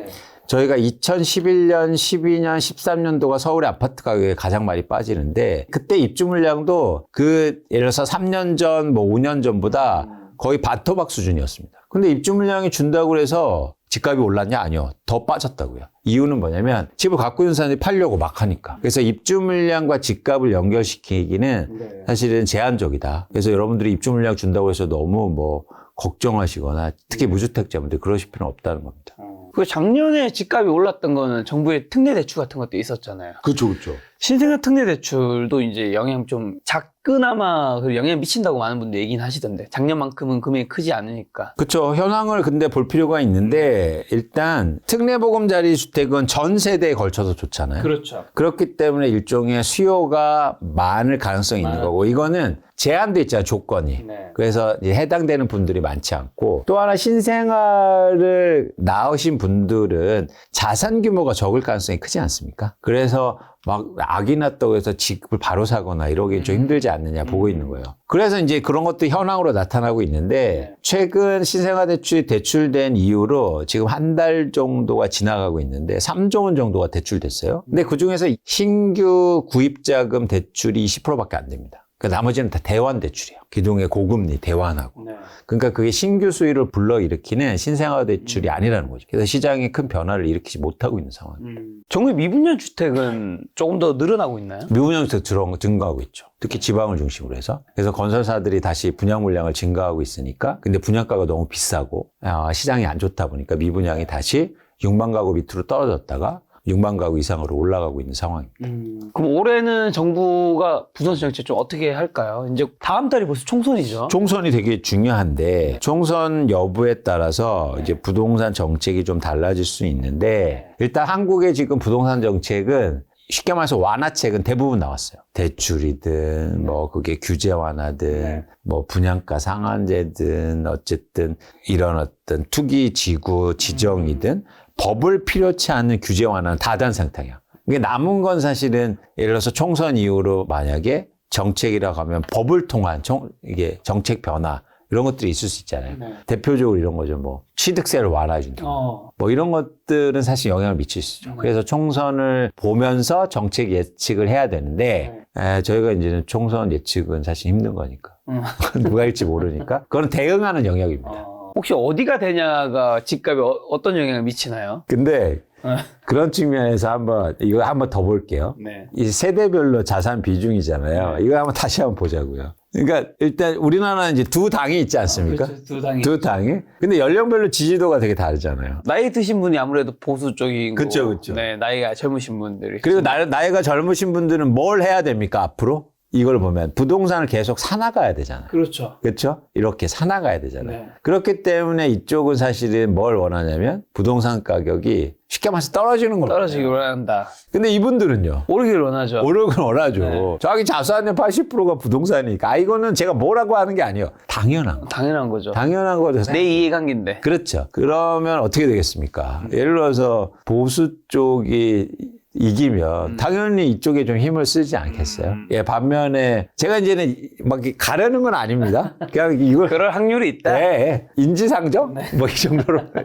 저희가 2011년, 12년, 13년도가 서울의 아파트 가격이 가장 많이 빠지는데 그때 입주 물량도 예를 들어서 3년 전, 5년 전보다 거의 바토박 수준이었습니다. 근데 입주 물량이 준다고 해서 집값이 올랐냐? 아니요. 더 빠졌다고요. 이유는 뭐냐면 집을 갖고 있는 사람들이 팔려고 막 하니까. 그래서 입주 물량과 집값을 연결시키기는 사실은 제한적이다. 그래서 여러분들이 입주 물량 준다고 해서 너무 걱정하시거나 특히 무주택자분들 그러실 필요는 없다는 겁니다. 그 작년에 집값이 올랐던 거는 정부의 특례 대출 같은 것도 있었잖아요. 그렇죠, 그렇죠. 신생아 특례 대출도 이제 영향 좀 작그나마 영향 미친다고 많은 분들이 얘기는 하시던데 작년만큼은 금액이 크지 않으니까. 그렇죠. 현황을 근데 볼 필요가 있는데 일단 특례보금자리 주택은 전 세대에 걸쳐서 좋잖아요. 그렇죠. 그렇기 때문에 일종의 수요가 많을 가능성이 있는 거고 이거는 제한돼 있잖아요. 조건이. 네. 그래서 이제 해당되는 분들이 많지 않고 또 하나 신생아를 낳으신 분들은 자산 규모가 적을 가능성이 크지 않습니까? 그래서 막 아기 낳았다고 해서 집을 바로 사거나 이러기 좀 힘들지 않느냐 보고 있는 거예요. 그래서 이제 그런 것도 현황으로 나타나고 있는데 최근 신생아 대출이 대출된 이후로 지금 한 달 정도가 지나가고 있는데 3조 원 정도가 대출됐어요. 근데 그중에서 신규 구입자금 대출이 20%밖에 안 됩니다. 그 나머지는 다 대환 대출이에요. 기존의 고금리 대환하고. 그러니까 그게 신규 수요를 불러일으키는 신생아 대출이 아니라는 거죠. 그래서 시장이 큰 변화를 일으키지 못하고 있는 상황입니다. 정부의 미분양 주택은 조금 더 늘어나고 있나요? 미분양 주택 증가하고 있죠. 특히 지방을 중심으로 해서. 그래서 건설사들이 다시 분양 물량을 증가하고 있으니까 근데 분양가가 너무 비싸고 시장이 안 좋다 보니까 미분양이 다시 6만 가구 밑으로 떨어졌다가 6만 가구 이상으로 올라가고 있는 상황입니다. 그럼 올해는 정부가 부동산 정책 좀 어떻게 할까요? 이제 다음 달이 벌써 총선이죠. 총선이 되게 중요한데 총선 여부에 따라서 이제 부동산 정책이 좀 달라질 수 있는데 일단 한국의 지금 부동산 정책은 쉽게 말해서 완화책은 대부분 나왔어요. 대출이든 그게 규제 완화든 분양가 상한제든 어쨌든 이런 어떤 투기 지구 지정이든 법을 필요치 않는 규제 완화는 다 단 상태야. 이게 남은 건 사실은 예를 들어서 총선 이후로 만약에 정책이라고 하면 법을 통한 이게 정책 변화 이런 것들이 있을 수 있잖아요. 대표적으로 이런 거죠. 취득세를 완화해준다. 이런 것들은 사실 영향을 미칠 수 있죠. 그래서 총선을 보면서 정책 예측을 해야 되는데 저희가 이제는 총선 예측은 사실 힘든 거니까. 누가 할지 모르니까. 그건 대응하는 영역입니다. 혹시 어디가 되냐가 집값에 어떤 영향을 미치나요? 근데 그런 측면에서 이거 한번 더 볼게요. 이 세대별로 자산 비중이잖아요. 이거 한번 다시 한번 보자고요. 그러니까 일단 우리나라는 이제 두 당이 있지 않습니까? 그렇죠. 두 당이. 두 당이. 근데 연령별로 지지도가 되게 다르잖아요. 나이 드신 분이 아무래도 보수 쪽이고. 그쵸. 네, 나이가 젊으신 분들이. 그리고 나이가 젊으신 분들은 뭘 해야 됩니까, 앞으로? 이걸 보면 부동산을 계속 사나가야 되잖아요. 그렇죠. 그렇죠? 이렇게 사나가야 되잖아요. 네. 그렇기 때문에 이쪽은 사실은 뭘 원하냐면 부동산 가격이 쉽게 말해서 떨어지는 걸 떨어지길 원해요. 원한다. 근데 이분들은요. 오르길 원하죠. 오르긴 원하죠. 네. 자기 자산의 80%가 부동산이니까. 이거는 제가 뭐라고 하는 게 아니에요. 당연한 거. 당연한 거죠. 당연한 거죠. 내 이해관계인데. 그렇죠. 그러면 어떻게 되겠습니까? 예를 들어서 보수 쪽이 이기면 당연히 이쪽에 좀 힘을 쓰지 않겠어요? 예, 반면에 제가 이제는 막 이렇게 가려는 건 아닙니다. 그냥 이걸 그럴 확률이 있다. 네, 인지상정? 뭐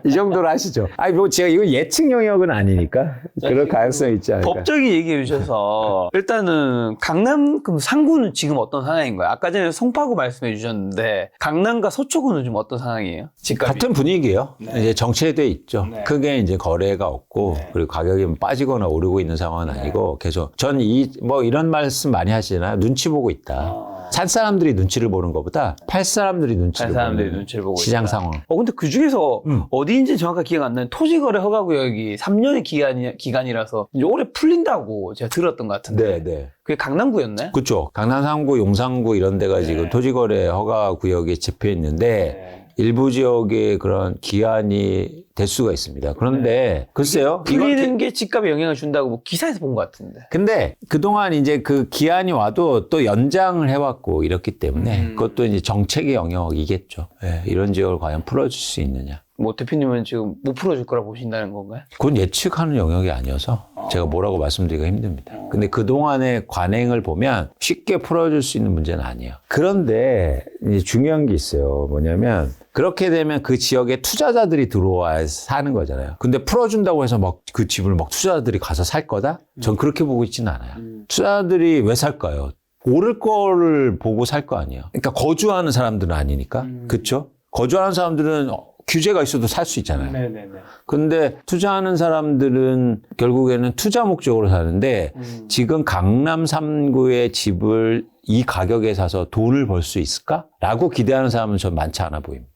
이 정도로 하시죠. 아니, 뭐 제가 이거 예측 영역은 아니니까 그럴 가능성이 있지 않을까. 법적인 얘기해 주셔서 일단은 강남 그럼 상구는 지금 어떤 상황인가요? 아까 전에 송파구 말씀해 주셨는데 강남과 서초구는 좀 어떤 상황이에요? 집값이? 같은 분위기예요. 이제 정체돼 있죠. 네. 크게 이제 거래가 없고 그리고 가격이 빠지거나 오르고 있는 상황은 아니고 계속 전 뭐 이런 말씀 많이 하시잖아요. 눈치 보고 있다. 산 사람들이 눈치를 보는 것보다 팔 사람들이 눈치를 살 사람들이 보는 눈치를 보고 시장 있다. 상황. 근데 그 중에서 어디인지 정확하게 기억 안 나는 토지거래 허가구역이 3년의 기간이라서 이제 올해 풀린다고 제가 들었던 것 같은데. 네, 네. 그게 강남구였나요? 그렇죠. 강남 3구, 용산구 이런 데가 네. 지금 토지거래 허가 구역에 잡혀 있는데 일부 지역에 그런 기한이 될 수가 있습니다. 그런데 글쎄요. 풀리는 게 집값에 영향을 준다고 뭐 기사에서 본 것 같은데. 근데 그동안 이제 그 기한이 와도 또 연장을 해왔고 이렇기 때문에 그것도 이제 정책의 영역이겠죠. 예, 이런 지역을 과연 풀어줄 수 있느냐. 뭐 대표님은 지금 못 풀어줄 거라 보신다는 건가요? 그건 예측하는 영역이 아니어서 제가 뭐라고 말씀드리기가 힘듭니다. 근데 그동안의 관행을 보면 쉽게 풀어줄 수 있는 문제는 아니에요. 그런데 이제 중요한 게 있어요. 뭐냐면 그렇게 되면 그 지역에 투자자들이 들어와야 사는 거잖아요. 근데 풀어준다고 해서 막 그 집을 막 투자자들이 가서 살 거다? 전 그렇게 보고 있지는 않아요. 투자자들이 왜 살까요? 오를 거를 보고 살 거 아니에요. 그러니까 거주하는 사람들은 아니니까. 그렇죠? 거주하는 사람들은 규제가 있어도 살 수 있잖아요. 네네네. 근데 투자하는 사람들은 결국에는 투자 목적으로 사는데 지금 강남 3구의 집을 이 가격에 사서 돈을 벌 수 있을까? 라고 기대하는 사람은 전 많지 않아 보입니다.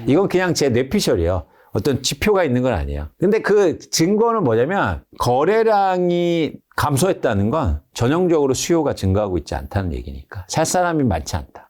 이건 그냥 제 뇌피셜이에요. 어떤 지표가 있는 건 아니에요. 근데 그 증거는 뭐냐면 거래량이 감소했다는 건 전형적으로 수요가 증가하고 있지 않다는 얘기니까 살 사람이 많지 않다.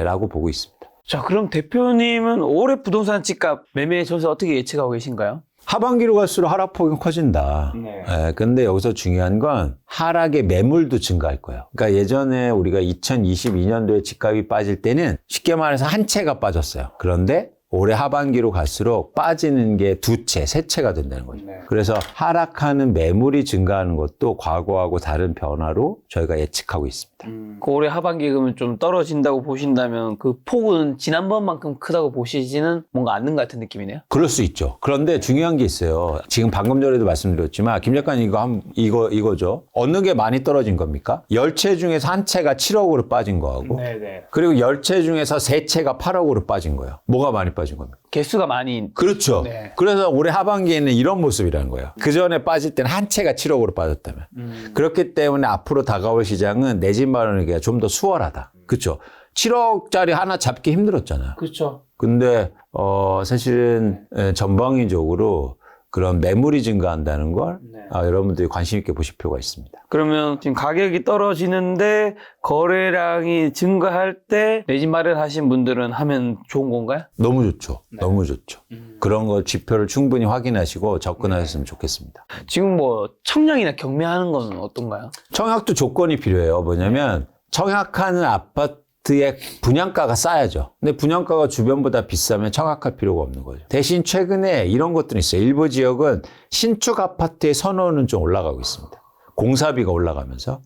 라고 보고 있습니다. 자, 그럼 대표님은 올해 부동산 집값 매매 전세 어떻게 예측하고 계신가요? 하반기로 갈수록 하락폭은 커진다. 네. 근데 여기서 중요한 건 하락의 매물도 증가할 거예요. 그러니까 예전에 우리가 2022년도에 집값이 빠질 때는 쉽게 말해서 한 채가 빠졌어요. 그런데 올해 하반기로 갈수록 빠지는 게 두 채, 세 채가 된다는 거죠. 네. 그래서 하락하는 매물이 증가하는 것도 과거하고 다른 변화로 저희가 예측하고 있습니다. 그 올해 하반기 그러면 좀 떨어진다고 보신다면 그 폭은 지난번만큼 크다고 보시지는 뭔가 않는 것 같은 느낌이네요. 그럴 수 있죠. 그런데 중요한 게 있어요. 지금 방금 전에도 말씀드렸지만 김 작가님 이거죠. 어느 게 많이 떨어진 겁니까? 10채 중에서 한 채가 7억으로 빠진 거하고 네네. 그리고 10채 중에서 3채가 8억으로 빠진 거예요. 뭐가 많이 빠진 겁니까? 개수가 많이. 그렇죠. 네. 그래서 올해 하반기에는 이런 모습이라는 거예요. 그 전에 빠질 때는 한 채가 7억으로 빠졌다면. 그렇기 때문에 앞으로 다가올 시장은 내 집 마련하기가 좀 더 수월하다. 그렇죠. 7억짜리 하나 잡기 힘들었잖아요. 그렇죠. 근데 사실은 전방위적으로 그런 매물이 증가한다는 걸 여러분들이 관심 있게 보실 필요가 있습니다. 그러면 지금 가격이 떨어지는데 거래량이 증가할 때 내 집 마련하신 분들은 하면 좋은 건가요? 너무 좋죠. 너무 좋죠. 그런 거 지표를 충분히 확인하시고 접근하셨으면 좋겠습니다. 지금 뭐 청약이나 경매하는 건 어떤가요? 청약도 조건이 필요해요. 뭐냐면 청약하는 아파트의 분양가가 싸야죠. 근데 분양가가 주변보다 비싸면 청약할 필요가 없는 거죠. 대신 최근에 이런 것들이 있어요. 일부 지역은 신축 아파트의 선호는 좀 올라가고 있습니다. 공사비가 올라가면서.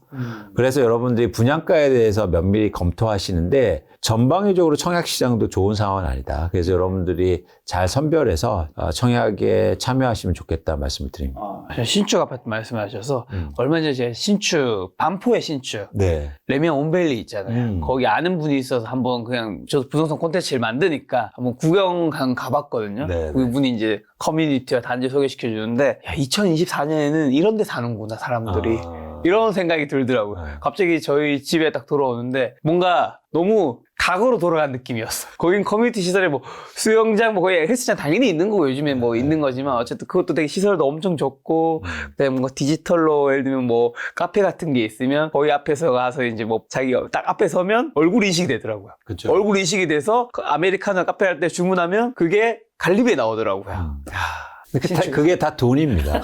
그래서 여러분들이 분양가에 대해서 면밀히 검토하시는데 전방위적으로 청약 시장도 좋은 상황은 아니다. 그래서 여러분들이 잘 선별해서 청약에 참여하시면 좋겠다 말씀을 드립니다. 신축 아파트 말씀하셔서 얼마 전에 제가 신축, 반포의 신축, 네. 레미안 온밸리 있잖아요. 거기 아는 분이 있어서 한번 그냥 저도 부동산 콘텐츠를 만드니까 한번 구경 가봤거든요. 네, 그분이 이제 커뮤니티와 단지 소개시켜 주는데 2024년에는 이런 데 사는구나 사람들이. 이런 생각이 들더라고요. 네. 갑자기 저희 집에 딱 돌아오는데 뭔가 너무 과거로 돌아간 느낌이었어. 거긴 커뮤니티 시설에 뭐 수영장, 뭐 거의 헬스장 당연히 있는 거고 요즘에 뭐 있는 거지만 어쨌든 그것도 되게 시설도 엄청 좋고 그다음에 뭔가 디지털로 예를 들면 뭐 카페 같은 게 있으면 거기 앞에서 가서 이제 뭐 자기가 딱 앞에 서면 얼굴 인식이 되더라고요. 그쵸. 얼굴 인식이 돼서 그 아메리카노 카페 할 때 주문하면 그게 갈리비에 나오더라고요. 그게 다 돈입니다.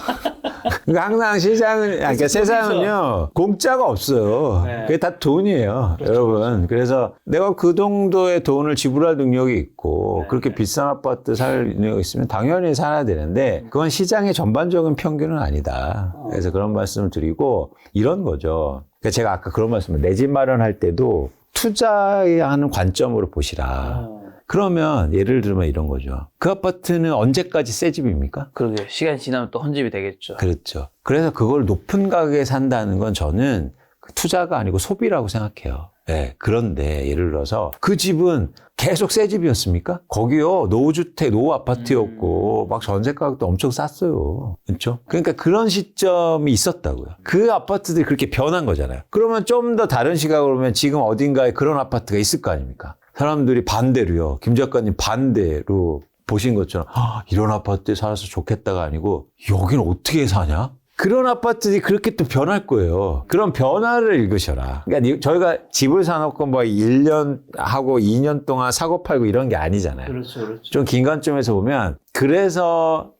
그러니까 항상 그러니까 세상은요, 공짜가 없어요. 네. 그게 다 돈이에요, 여러분. 그래서 내가 그 정도의 돈을 지불할 능력이 있고, 그렇게 비싼 아파트 살 능력이 있으면 당연히 살아야 되는데, 그건 시장의 전반적인 평균은 아니다. 그래서 그런 말씀을 드리고, 이런 거죠. 그러니까 제가 아까 그런 말씀을, 내 집 마련할 때도 투자하는 관점으로 보시라. 그러면 예를 들면 이런 거죠. 그 아파트는 언제까지 새 집입니까? 그러게 시간이 지나면 또 헌집이 되겠죠. 그렇죠. 그래서 그걸 높은 가격에 산다는 건 저는 투자가 아니고 소비라고 생각해요. 네. 그런데 예를 들어서 그 집은 계속 새 집이었습니까? 거기요, 노후주택, 노후아파트였고, 막 전세 가격도 엄청 쌌어요. 그렇죠? 그러니까 그런 시점이 있었다고요. 그 아파트들이 그렇게 변한 거잖아요. 그러면 좀 더 다른 시각으로 보면 지금 어딘가에 그런 아파트가 있을 거 아닙니까? 사람들이 반대로요. 김 작가님 반대로 보신 것처럼 이런 아파트에 살아서 좋겠다가 아니고 여기는 어떻게 사냐? 그런 아파트들이 그렇게 또 변할 거예요. 그런 변화를 읽으셔라. 그러니까 저희가 집을 사놓고 뭐 1년 하고 2년 동안 사고 팔고 이런 게 아니잖아요. 그렇죠. 좀 긴 관점에서 보면 그래서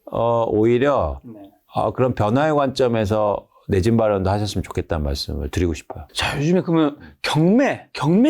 오히려 그런 변화의 관점에서 내 집 마련도 하셨으면 좋겠다는 말씀을 드리고 싶어요. 자, 요즘에 그러면 경매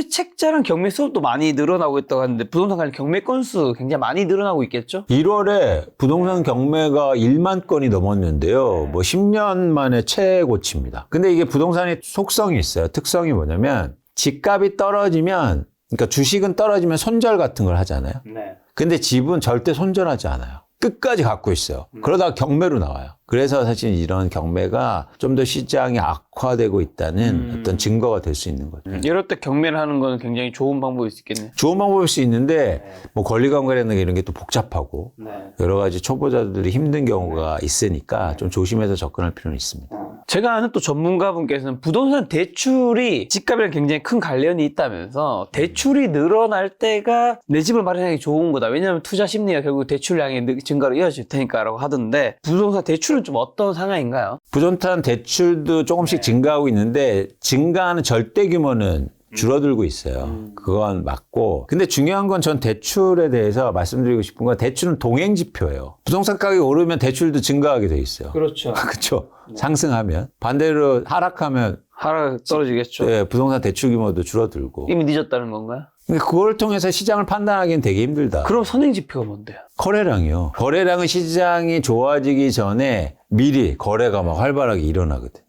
책자랑 경매 수업도 많이 늘어나고 있다고 하는데 부동산 관련 경매 건수 굉장히 많이 늘어나고 있겠죠? 1월에 부동산 경매가 1만 건이 넘었는데요. 뭐 10년 만에 최고치입니다. 근데 이게 부동산의 속성이 있어요. 특성이 뭐냐면 집값이 떨어지면, 그러니까 주식은 떨어지면 손절 같은 걸 하잖아요. 네. 근데 집은 절대 손절하지 않아요. 끝까지 갖고 있어요. 그러다가 경매로 나와요. 그래서 사실 이런 경매가 좀 더 시장이 악화되고 있다는 어떤 증거가 될 수 있는 거죠. 이럴 때 경매를 하는 건 굉장히 좋은 방법일 수 있겠네요. 좋은 방법일 수 있는데 뭐 권리관계라는 게 이런 게 또 복잡하고 네. 여러 가지 초보자들이 힘든 경우가 있으니까 좀 조심해서 접근할 필요는 있습니다. 제가 아는 또 전문가분께서는 부동산 대출이 집값이랑 굉장히 큰 관련이 있다면서 대출이 늘어날 때가 내 집을 마련하기 좋은 거다. 왜냐하면 투자 심리가 결국 대출량의 증가로 이어질 테니까라고 하던데 부동산 대출은 좀 어떤 상황인가요? 부동산 대출도 조금씩 증가하고 있는데 증가하는 절대 규모는 줄어들고 있어요. 그건 맞고. 근데 중요한 건 전 대출에 대해서 말씀드리고 싶은 건 대출은 동행지표예요. 부동산 가격이 오르면 대출도 증가하게 돼 있어요. 그렇죠. 그렇죠. 상승하면. 반대로 하락하면 하락 떨어지겠죠. 네, 부동산 대출 규모도 줄어들고. 이미 늦었다는 건가요? 그러니까 그걸 통해서 시장을 판단하기는 되게 힘들다. 그럼 선행지표가 뭔데요? 거래량이요. 거래량은 시장이 좋아지기 전에 미리 거래가 막 활발하게 일어나거든.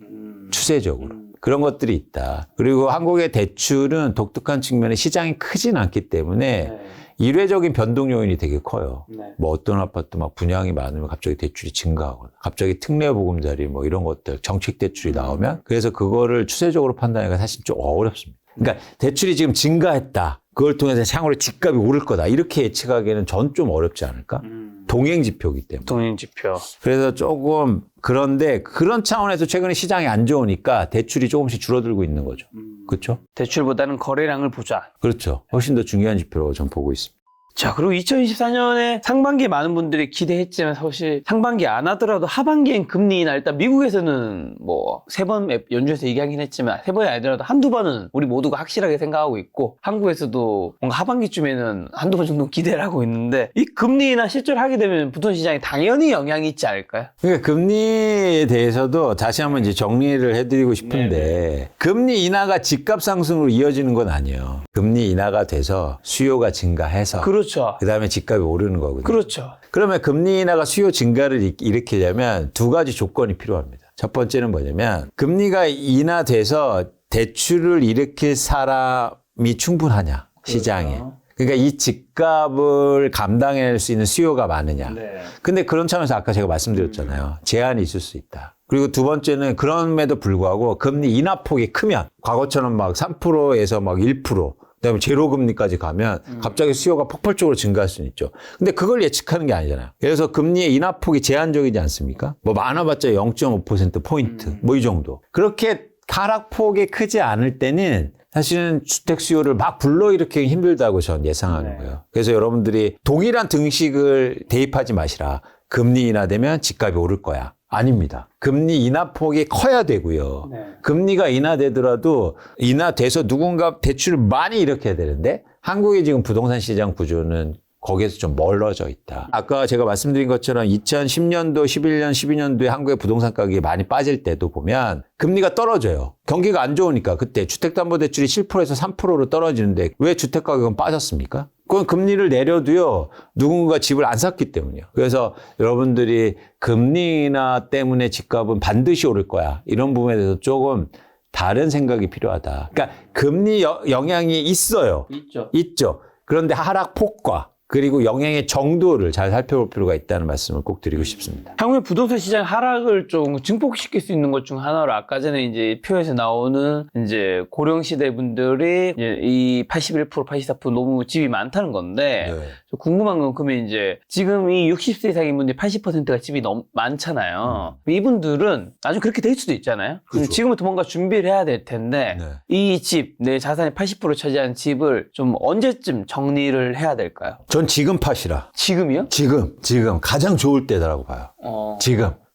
추세적으로. 그런 것들이 있다. 그리고 한국의 대출은 독특한 측면에 시장이 크진 않기 때문에 일회적인 변동 요인이 되게 커요. 뭐 어떤 아파트 막 분양이 많으면 갑자기 대출이 증가하거나 갑자기 특례보금자리 뭐 이런 것들 정책 대출이 나오면 그래서 그거를 추세적으로 판단하기가 사실 좀 어렵습니다. 그러니까 대출이 지금 증가했다. 그걸 통해서 향후로 집값이 오를 거다. 이렇게 예측하기에는 전 좀 어렵지 않을까? 동행지표이기 때문에. 동행지표. 그래서 조금 그런데 그런 차원에서 최근에 시장이 안 좋으니까 대출이 조금씩 줄어들고 있는 거죠. 그렇죠? 대출보다는 거래량을 보자. 그렇죠. 훨씬 더 중요한 지표로 전 보고 있습니다. 자, 그리고 2024년에 상반기에 많은 분들이 기대했지만 사실 상반기 안 하더라도 하반기엔 금리 인하 일단 미국에서는 뭐 세 번 연주해서 얘기하긴 했지만 세 번이 아니더라도 한두 번은 우리 모두가 확실하게 생각하고 있고 한국에서도 뭔가 하반기쯤에는 한두 번 정도 기대를 하고 있는데 이 금리 인하 실제로 하게 되면 부동산 시장에 당연히 영향이 있지 않을까요? 그러니까 금리에 대해서도 다시 한번 이제 정리를 해드리고 싶은데 금리 인하가 집값 상승으로 이어지는 건 아니에요. 금리 인하가 돼서 수요가 증가해서 그렇죠. 그다음에 집값이 오르는 거거든요. 그렇죠. 그러면 금리 인하가 수요 증가를 일으키려면 두 가지 조건이 필요합니다. 첫 번째는 뭐냐면 금리가 인하돼서 대출을 일으킬 사람이 충분하냐 시장에. 그러니까 이 집값을 감당할 수 있는 수요가 많으냐. 근데 그런 차원에서 아까 제가 말씀드렸잖아요. 제한이 있을 수 있다. 그리고 두 번째는 그럼에도 불구하고 금리 인하폭이 크면 과거처럼 막 3%에서 막 1%, 그다음에 제로 금리까지 가면 갑자기 수요가 폭발적으로 증가할 수는 있죠. 근데 그걸 예측하는 게 아니잖아요. 그래서 금리의 인하폭이 제한적이지 않습니까? 뭐 많아봤자 0.5% 포인트 뭐 이 정도. 그렇게 하락폭이 크지 않을 때는 사실은 주택 수요를 막 불러일으키기 힘들다고 전 예상하는 네. 거예요. 그래서 여러분들이 동일한 등식을 대입하지 마시라. 금리 인하되면 집값이 오를 거야. 아닙니다. 금리 인하폭이 커야 되고요. 네. 금리가 인하되더라도 인하돼서 누군가 대출을 많이 일으켜야 되는데 한국의 지금 부동산 시장 구조는 거기에서 좀 멀어져 있다. 아까 제가 말씀드린 것처럼 2010년도, 11년, 12년도에 한국의 부동산 가격이 많이 빠질 때도 보면 금리가 떨어져요. 경기가 안 좋으니까 그때 주택담보대출이 7%에서 3%로 떨어지는데 왜 주택가격은 빠졌습니까? 그건 금리를 내려도요, 누군가 집을 안 샀기 때문이에요. 그래서 여러분들이 금리 인하 때문에 집값은 반드시 오를 거야. 이런 부분에 대해서 조금 다른 생각이 필요하다. 그러니까 금리 영향이 있어요. 있죠. 그런데 하락폭과 그리고 영향의 정도를 잘 살펴볼 필요가 있다는 말씀을 꼭 드리고 싶습니다. 한국의 부동산 시장 하락을 좀 증폭시킬 수 있는 것 중 하나로 아까 전에 이제 표에서 나오는 이제 고령시대 분들이 이제 이 81%, 84% 너무 집이 많다는 건데 네. 저 궁금한 건 그러면 이제 지금 이 60세 이상인 분들이 80%가 집이 너무 많잖아요. 이분들은 나중에 그렇게 될 수도 있잖아요. 그렇죠. 지금부터 뭔가 준비를 해야 될 텐데 네. 이 집, 내 자산의 80% 차지하는 집을 좀 언제쯤 정리를 해야 될까요? 전 지금 파시라. 지금이요? 지금 가장 좋을 때라고 봐요.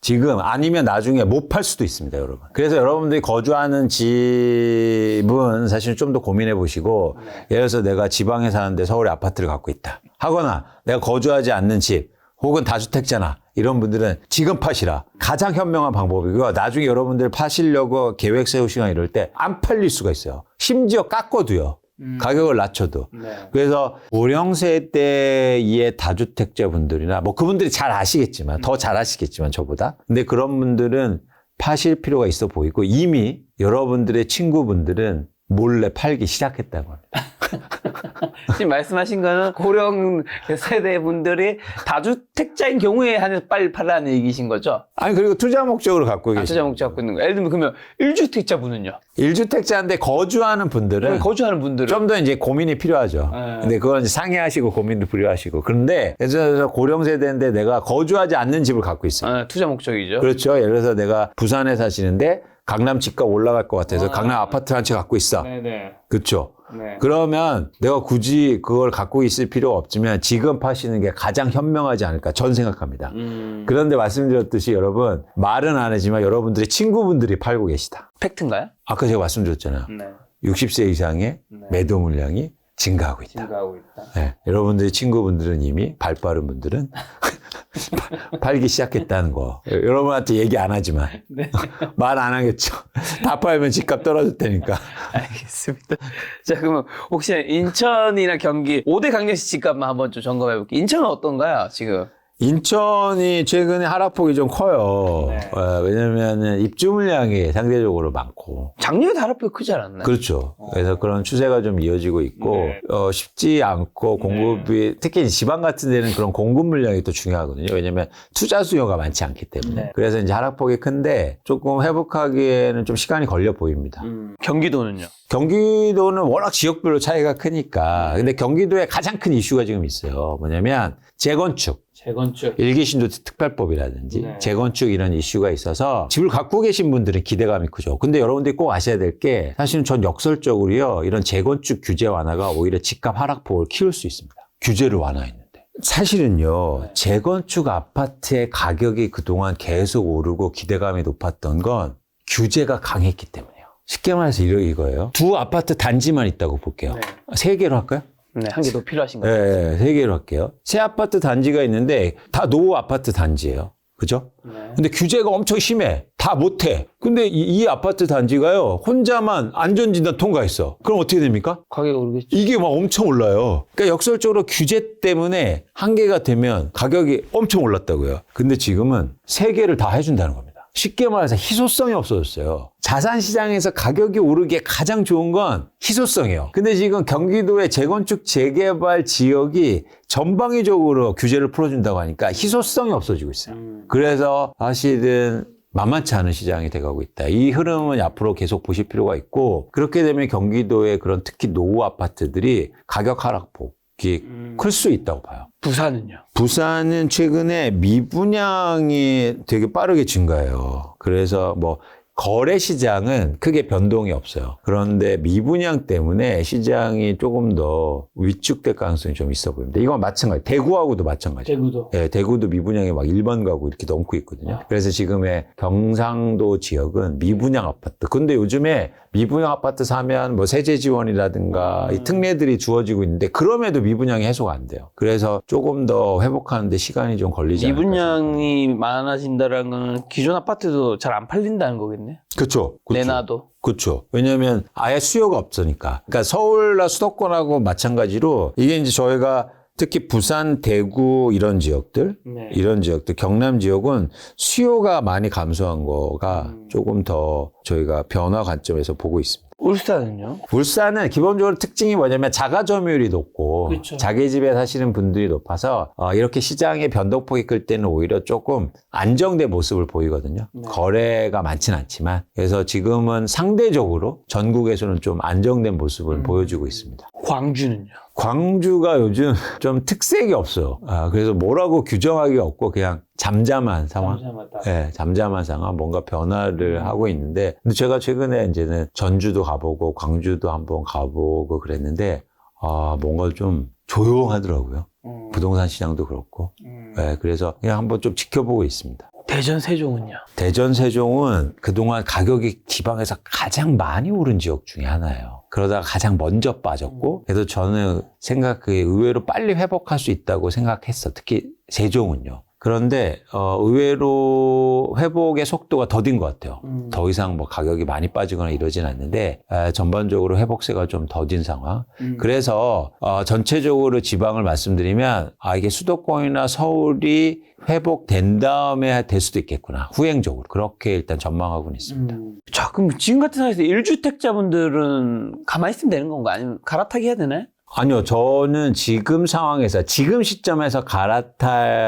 지금 아니면 나중에 못 팔 수도 있습니다, 여러분. 그래서 여러분들이 거주하는 집은 사실 좀 더 고민해 보시고 예를 들어서 내가 지방에 사는데 서울에 아파트를 갖고 있다 하거나 내가 거주하지 않는 집 혹은 다주택자나 이런 분들은 지금 파시라. 가장 현명한 방법이고요. 나중에 여러분들 파시려고 계획 세우시거나 이럴 때 안 팔릴 수가 있어요. 심지어 깎아도요. 가격을 낮춰도. 그래서 고령 세대의 다주택자분들이나 뭐 그분들이 잘 아시겠지만 더 잘 아시겠지만 저보다. 근데 그런 분들은 파실 필요가 있어 보이고 이미 여러분들의 친구분들은 몰래 팔기 시작했다고 합니다. 지금 말씀하신 거는 고령 세대 분들이 다주택자인 경우에 한해서 빨리 팔라는 얘기신 거죠? 아니 그리고 투자 목적으로 갖고 계시죠. 투자 목적 갖고 있는 거. 예를 들면 그러면 1주택자 분은요? 1주택자인데 거주하는 분들은 거주하는 분들은 좀 더 이제 고민이 필요하죠. 근데 그건 이제 상의하시고 고민도 필요하시고. 그런데 예를 들어서 고령 세대인데 내가 거주하지 않는 집을 갖고 있어요. 투자 목적이죠. 그렇죠. 예를 들어서 내가 부산에 사시는데 강남 집값 올라갈 것 같아서 강남 아파트 한 채 갖고 있어. 네네. 그렇죠. 네. 그러면 내가 굳이 그걸 갖고 있을 필요가 없지만 지금 파시는 게 가장 현명하지 않을까 전 생각합니다. 그런데 말씀드렸듯이 여러분 말은 안 하지만 여러분들의 친구분들이 팔고 계시다. 팩트인가요? 아까 제가 말씀드렸잖아요. 네. 60세 이상의 매도 물량이 증가하고 있다. 증가하고 있다. 네, 여러분들의 친구분들은 이미 발 빠른 분들은 팔기 시작했다는 거. 여러분한테 얘기 안 하지만 네. 말 안 하겠죠. 다 팔면 집값 떨어질 테니까. 알겠습니다. 자, 그러면 혹시 인천이나 경기 5대 강력시 집값만 한번 좀 점검해 볼게요. 인천은 어떤가요, 지금? 인천이 최근에 하락폭이 좀 커요. 네. 왜냐면 입주 물량이 상대적으로 많고. 작년에도 하락폭이 크지 않았나요? 그렇죠. 그래서 그런 추세가 좀 이어지고 있고, 네. 쉽지 않고 공급이, 특히 지방 같은 데는 그런 공급 물량이 또 중요하거든요. 왜냐면 투자 수요가 많지 않기 때문에. 네. 그래서 이제 하락폭이 큰데 조금 회복하기에는 좀 시간이 걸려 보입니다. 경기도는요? 경기도는 워낙 지역별로 차이가 크니까. 근데 경기도에 가장 큰 이슈가 지금 있어요. 뭐냐면 재건축. 재건축. 일기 신도시 특별법이라든지 네. 재건축 이런 이슈가 있어서 집을 갖고 계신 분들은 기대감이 크죠. 근데 여러분들이 꼭 아셔야 될 게 사실은 전 역설적으로요. 이런 재건축 규제 완화가 오히려 집값 하락폭을 키울 수 있습니다. 규제를 완화했는데. 사실은요. 재건축 아파트의 가격이 그동안 계속 오르고 기대감이 높았던 건 규제가 강했기 때문이에요. 쉽게 말해서 이거예요. 두 아파트 단지만 있다고 볼게요. 네. 3개로 할까요? 네, 한 개 더 필요하신 거죠? 네, 3개로 할게요. 새 아파트 단지가 있는데 다 노후 아파트 단지예요. 그죠? 네. 근데 규제가 엄청 심해. 다 못해. 근데 이 아파트 단지가요, 혼자만 안전진단 통과했어. 그럼 어떻게 됩니까? 가격이 오르겠죠. 이게 막 엄청 올라요. 그러니까 역설적으로 규제 때문에 한계가 되면 가격이 엄청 올랐다고요. 근데 지금은 3개를 다 해준다는 겁니다. 쉽게 말해서 희소성이 없어졌어요. 자산시장에서 가격이 오르기에 가장 좋은 건 희소성이에요. 근데 지금 경기도의 재건축 재개발 지역이 전방위적으로 규제를 풀어준다고 하니까 희소성이 없어지고 있어요. 그래서 사실은 만만치 않은 시장이 돼가고 있다. 이 흐름은 앞으로 계속 보실 필요가 있고, 그렇게 되면 경기도의 그런 특히 노후 아파트들이 가격 하락폭이 클 수 있다고 봐요. 부산은요? 부산은 최근에 미분양이 되게 빠르게 증가해요. 그래서 뭐 거래 시장은 크게 변동이 없어요. 그런데 미분양 때문에 시장이 조금 더 위축될 가능성이 좀 있어 보입니다. 이건 마찬가지. 대구하고도 마찬가지예요. 대구도. 예, 대구도 미분양이 막 1번 가구 이렇게 넘고 있거든요. 그래서 지금의 경상도 지역은 미분양 아파트. 근데 요즘에 미분양 아파트 사면 뭐 세제 지원이라든가 이 특례들이 주어지고 있는데 그럼에도 미분양이 해소가 안 돼요. 그래서 조금 더 회복하는데 시간이 좀 걸리지 않을까. 미분양이 많아진다는 건 기존 아파트도 잘 안 팔린다는 거겠네. 그렇죠. 내놔도. 그렇죠. 왜냐하면 아예 수요가 없으니까. 그러니까 서울나 수도권하고 마찬가지로 이게 이제 저희가 특히 부산, 대구 이런 지역들, 네. 이런 지역들, 경남 지역은 수요가 많이 감소한 거가 조금 더 저희가 변화 관점에서 보고 있습니다. 울산은요? 울산은 기본적으로 특징이 뭐냐면 자가 점유율이 높고 그렇죠. 자기 집에 사시는 분들이 높아서 이렇게 시장의 변동폭이 클 때는 오히려 조금 안정된 모습을 보이거든요. 네. 거래가 많지는 않지만 그래서 지금은 상대적으로 전국에서는 좀 안정된 모습을 보여주고 있습니다. 광주는요? 광주가 요즘 좀 특색이 없어요. 그래서 뭐라고 규정하기가 없고 그냥 잠잠한 상황. 잠잠하다. 네, 잠잠한 상황, 뭔가 변화를 하고 있는데, 근데 제가 최근에 이제는 전주도 가보고, 광주도 한번 가보고 그랬는데, 뭔가 좀 조용하더라고요. 부동산 시장도 그렇고. 네, 그래서 그냥 한번 좀 지켜보고 있습니다. 대전, 세종은요? 대전, 세종은 그동안 가격이 지방에서 가장 많이 오른 지역 중에 하나예요. 그러다가 가장 먼저 빠졌고, 그래서 저는 의외로 빨리 회복할 수 있다고 생각했어. 특히 세종은요. 그런데 의외로 회복의 속도가 더딘 것 같아요. 더 이상 뭐 가격이 많이 빠지거나 이러진 않는데 전반적으로 회복세가 좀 더딘 상황. 그래서 전체적으로 지방을 말씀드리면 이게 수도권이나 서울이 회복된 다음에 될 수도 있겠구나. 후행적으로. 그렇게 일단 전망하고는 있습니다. 자, 그럼 지금 같은 상황에서 1주택자분들은 가만히 있으면 되는 건가? 아니면 갈아타기 해야 되나요? 아니요, 저는 지금 상황에서, 지금 시점에서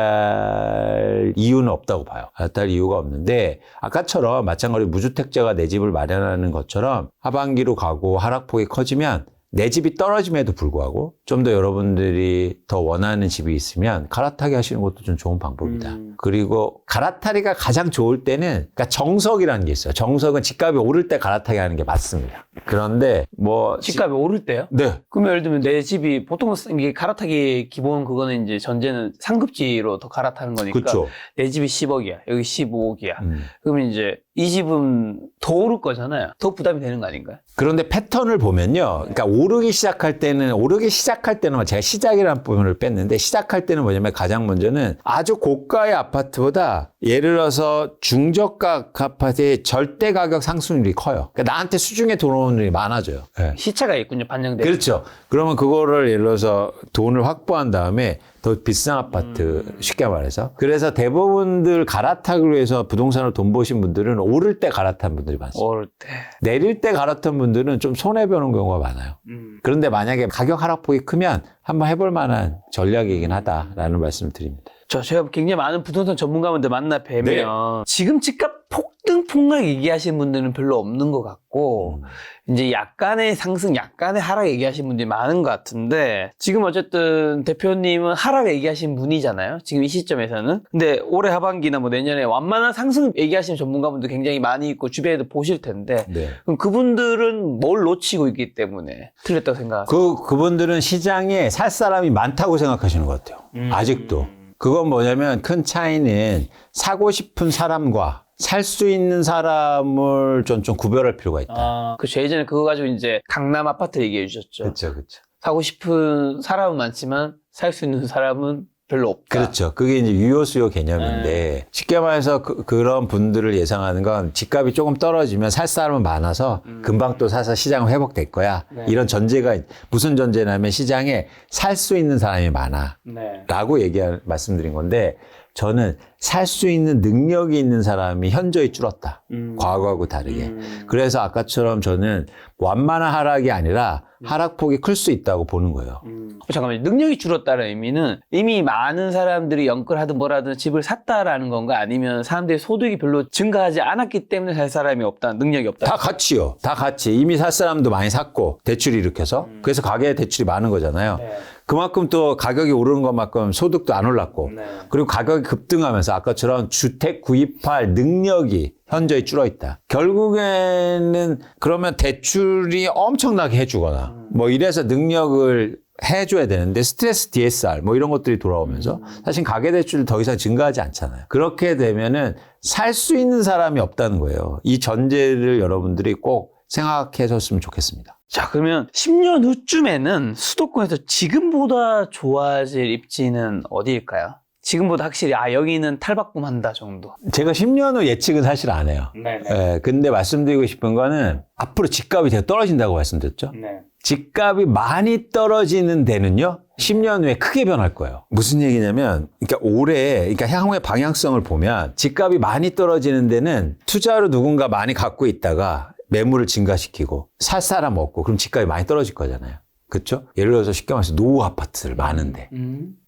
갈아탈 이유는 없다고 봐요. 갈아탈 이유가 없는데, 아까처럼 마찬가지로 무주택자가 내 집을 마련하는 것처럼 하반기로 가고 하락폭이 커지면 내 집이 떨어짐에도 불구하고 좀 더 여러분들이 더 원하는 집이 있으면 갈아타기 하시는 것도 좀 좋은 방법이다. 그리고 갈아타기가 가장 좋을 때는 그러니까 정석이라는 게 있어요. 정석은 집값이 오를 때 갈아타기 하는 게 맞습니다. 그런데 뭐 집값이 오를 때요? 네. 그러면 예를 들면 내 집이 보통 이게 갈아타기 기본 그거는 이제 전제는 상급지로 더 갈아타는 거니까 그렇죠. 내 집이 10억이야. 여기 15억이야. 그러면 이제 이 집은 더 오를 거잖아요. 더 부담이 되는 거 아닌가요? 그런데 패턴을 보면요. 그러니까 오르기 시작할 때는 제가 시작이라는 부분을 뺐는데 시작할 때는 뭐냐면 가장 먼저는 아주 고가의 아파트보다 예를 들어서 중저가 아파트의 절대 가격 상승률이 커요. 그러니까 나한테 수중에 들어오는 일이 많아져요. 네. 시차가 있군요. 반영되는. 그렇죠. 그러면 그거를 예를 들어서 돈을 확보한 다음에 더 비싼 아파트 쉽게 말해서 그래서 대부분들 갈아타기로 해서 부동산으로 돈 버신 분들은 오를 때 갈아탄 분들이 많습니다. 오를 때. 내릴 때 갈아탄 분들은 좀 손해보는 경우가 많아요. 그런데 만약에 가격 하락폭이 크면 한번 해볼 만한 전략이긴 하다라는 말씀을 드립니다. 제가 굉장히 많은 부동산 전문가분들 만나 뵈면 네. 지금 집값 폭등 폭락 얘기하시는 분들은 별로 없는 것 같고 이제 약간의 상승, 약간의 하락 얘기하시는 분들이 많은 것 같은데 지금 어쨌든 대표님은 하락 얘기하시는 분이잖아요. 지금 이 시점에서는. 근데 올해 하반기나 뭐 내년에 완만한 상승 얘기하시는 전문가분들 굉장히 많이 있고 주변에도 보실 텐데 네. 그럼 그분들은 뭘 놓치고 있기 때문에 틀렸다고 생각하세요? 그분들은 시장에 살 사람이 많다고 생각하시는 것 같아요. 아직도. 그건 뭐냐면 큰 차이는 사고 싶은 사람과 살 수 있는 사람을 좀 구별할 필요가 있다. 그렇죠. 예전에 그거 가지고 이제 강남 아파트 얘기해 주셨죠. 그렇죠. 사고 싶은 사람은 많지만 살 수 있는 사람은 별로 없다. 그렇죠. 그게 이제 유효 수요 개념인데 쉽게 말해서 그런 분들을 예상하는 건 집값이 조금 떨어지면 살 사람은 많아서 금방 또 사서 시장은 회복될 거야. 네. 이런 전제가 무슨 전제냐면 시장에 살 수 있는 사람이 많아. 네. 라고 말씀드린 건데 저는 살 수 있는 능력이 있는 사람이 현저히 줄었다. 과거하고 다르게. 그래서 아까처럼 저는 완만한 하락이 아니라 하락폭이 클 수 있다고 보는 거예요. 잠깐만요. 능력이 줄었다는 의미는 이미 많은 사람들이 연끌하든 뭐라든 집을 샀다라는 건가? 아니면 사람들의 소득이 별로 증가하지 않았기 때문에 살 사람이 없다, 능력이 없다? 다 같이요. 다 같이. 이미 살 사람도 많이 샀고 대출이 일으켜서. 그래서 가계에 대출이 많은 거잖아요. 네. 그만큼 또 가격이 오르는 것만큼 소득도 안 올랐고 네. 그리고 가격이 급등하면서 아까처럼 주택 구입할 능력이 현저히 줄어 있다. 결국에는 그러면 대출이 엄청나게 해주거나 뭐 이래서 능력을 해줘야 되는데 스트레스 DSR 뭐 이런 것들이 돌아오면서 사실 가계대출이 더 이상 증가하지 않잖아요. 그렇게 되면은 살 수 있는 사람이 없다는 거예요. 이 전제를 여러분들이 꼭 생각하셨으면 좋겠습니다. 자, 그러면 10년 후쯤에는 수도권에서 지금보다 좋아질 입지는 어디일까요? 지금보다 확실히 여기는 탈바꿈한다 정도. 제가 10년 후 예측은 사실 안 해요. 네네. 예, 근데 말씀드리고 싶은 거는 앞으로 집값이 되게 떨어진다고 말씀드렸죠. 네. 집값이 많이 떨어지는 데는요, 10년 후에 크게 변할 거예요. 무슨 얘기냐면, 그러니까 올해, 그러니까 향후의 방향성을 보면 집값이 많이 떨어지는 데는 투자로 누군가 많이 갖고 있다가 매물을 증가시키고 살 사람 없고 그럼 집값이 많이 떨어질 거잖아요. 그렇죠? 예를 들어서 쉽게 말해서 노후 아파트들 많은데.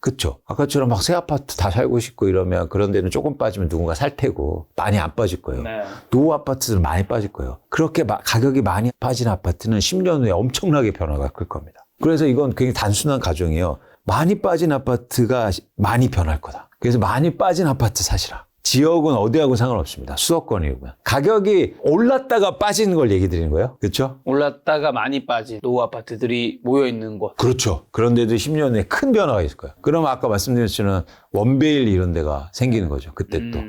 그렇죠? 아까처럼 막 새 아파트 다 살고 싶고 이러면 그런 데는 조금 빠지면 누군가 살 테고 많이 안 빠질 거예요. 네. 노후 아파트들은 많이 빠질 거예요. 그렇게 가격이 많이 빠진 아파트는 10년 후에 엄청나게 변화가 클 겁니다. 그래서 이건 굉장히 단순한 가정이에요. 많이 빠진 아파트가 많이 변할 거다. 그래서 많이 빠진 아파트 사시라. 지역은 어디하고 상관없습니다. 수도권이고요. 가격이 올랐다가 빠지는 걸 얘기 드리는 거예요. 그렇죠? 올랐다가 많이 빠진 노후 아파트들이 모여 있는 곳. 그렇죠. 그런데도 10년 후에 큰 변화가 있을 거예요. 그러면 아까 말씀드린 것처럼 원베일리 이런 데가 생기는 거죠. 그때 또.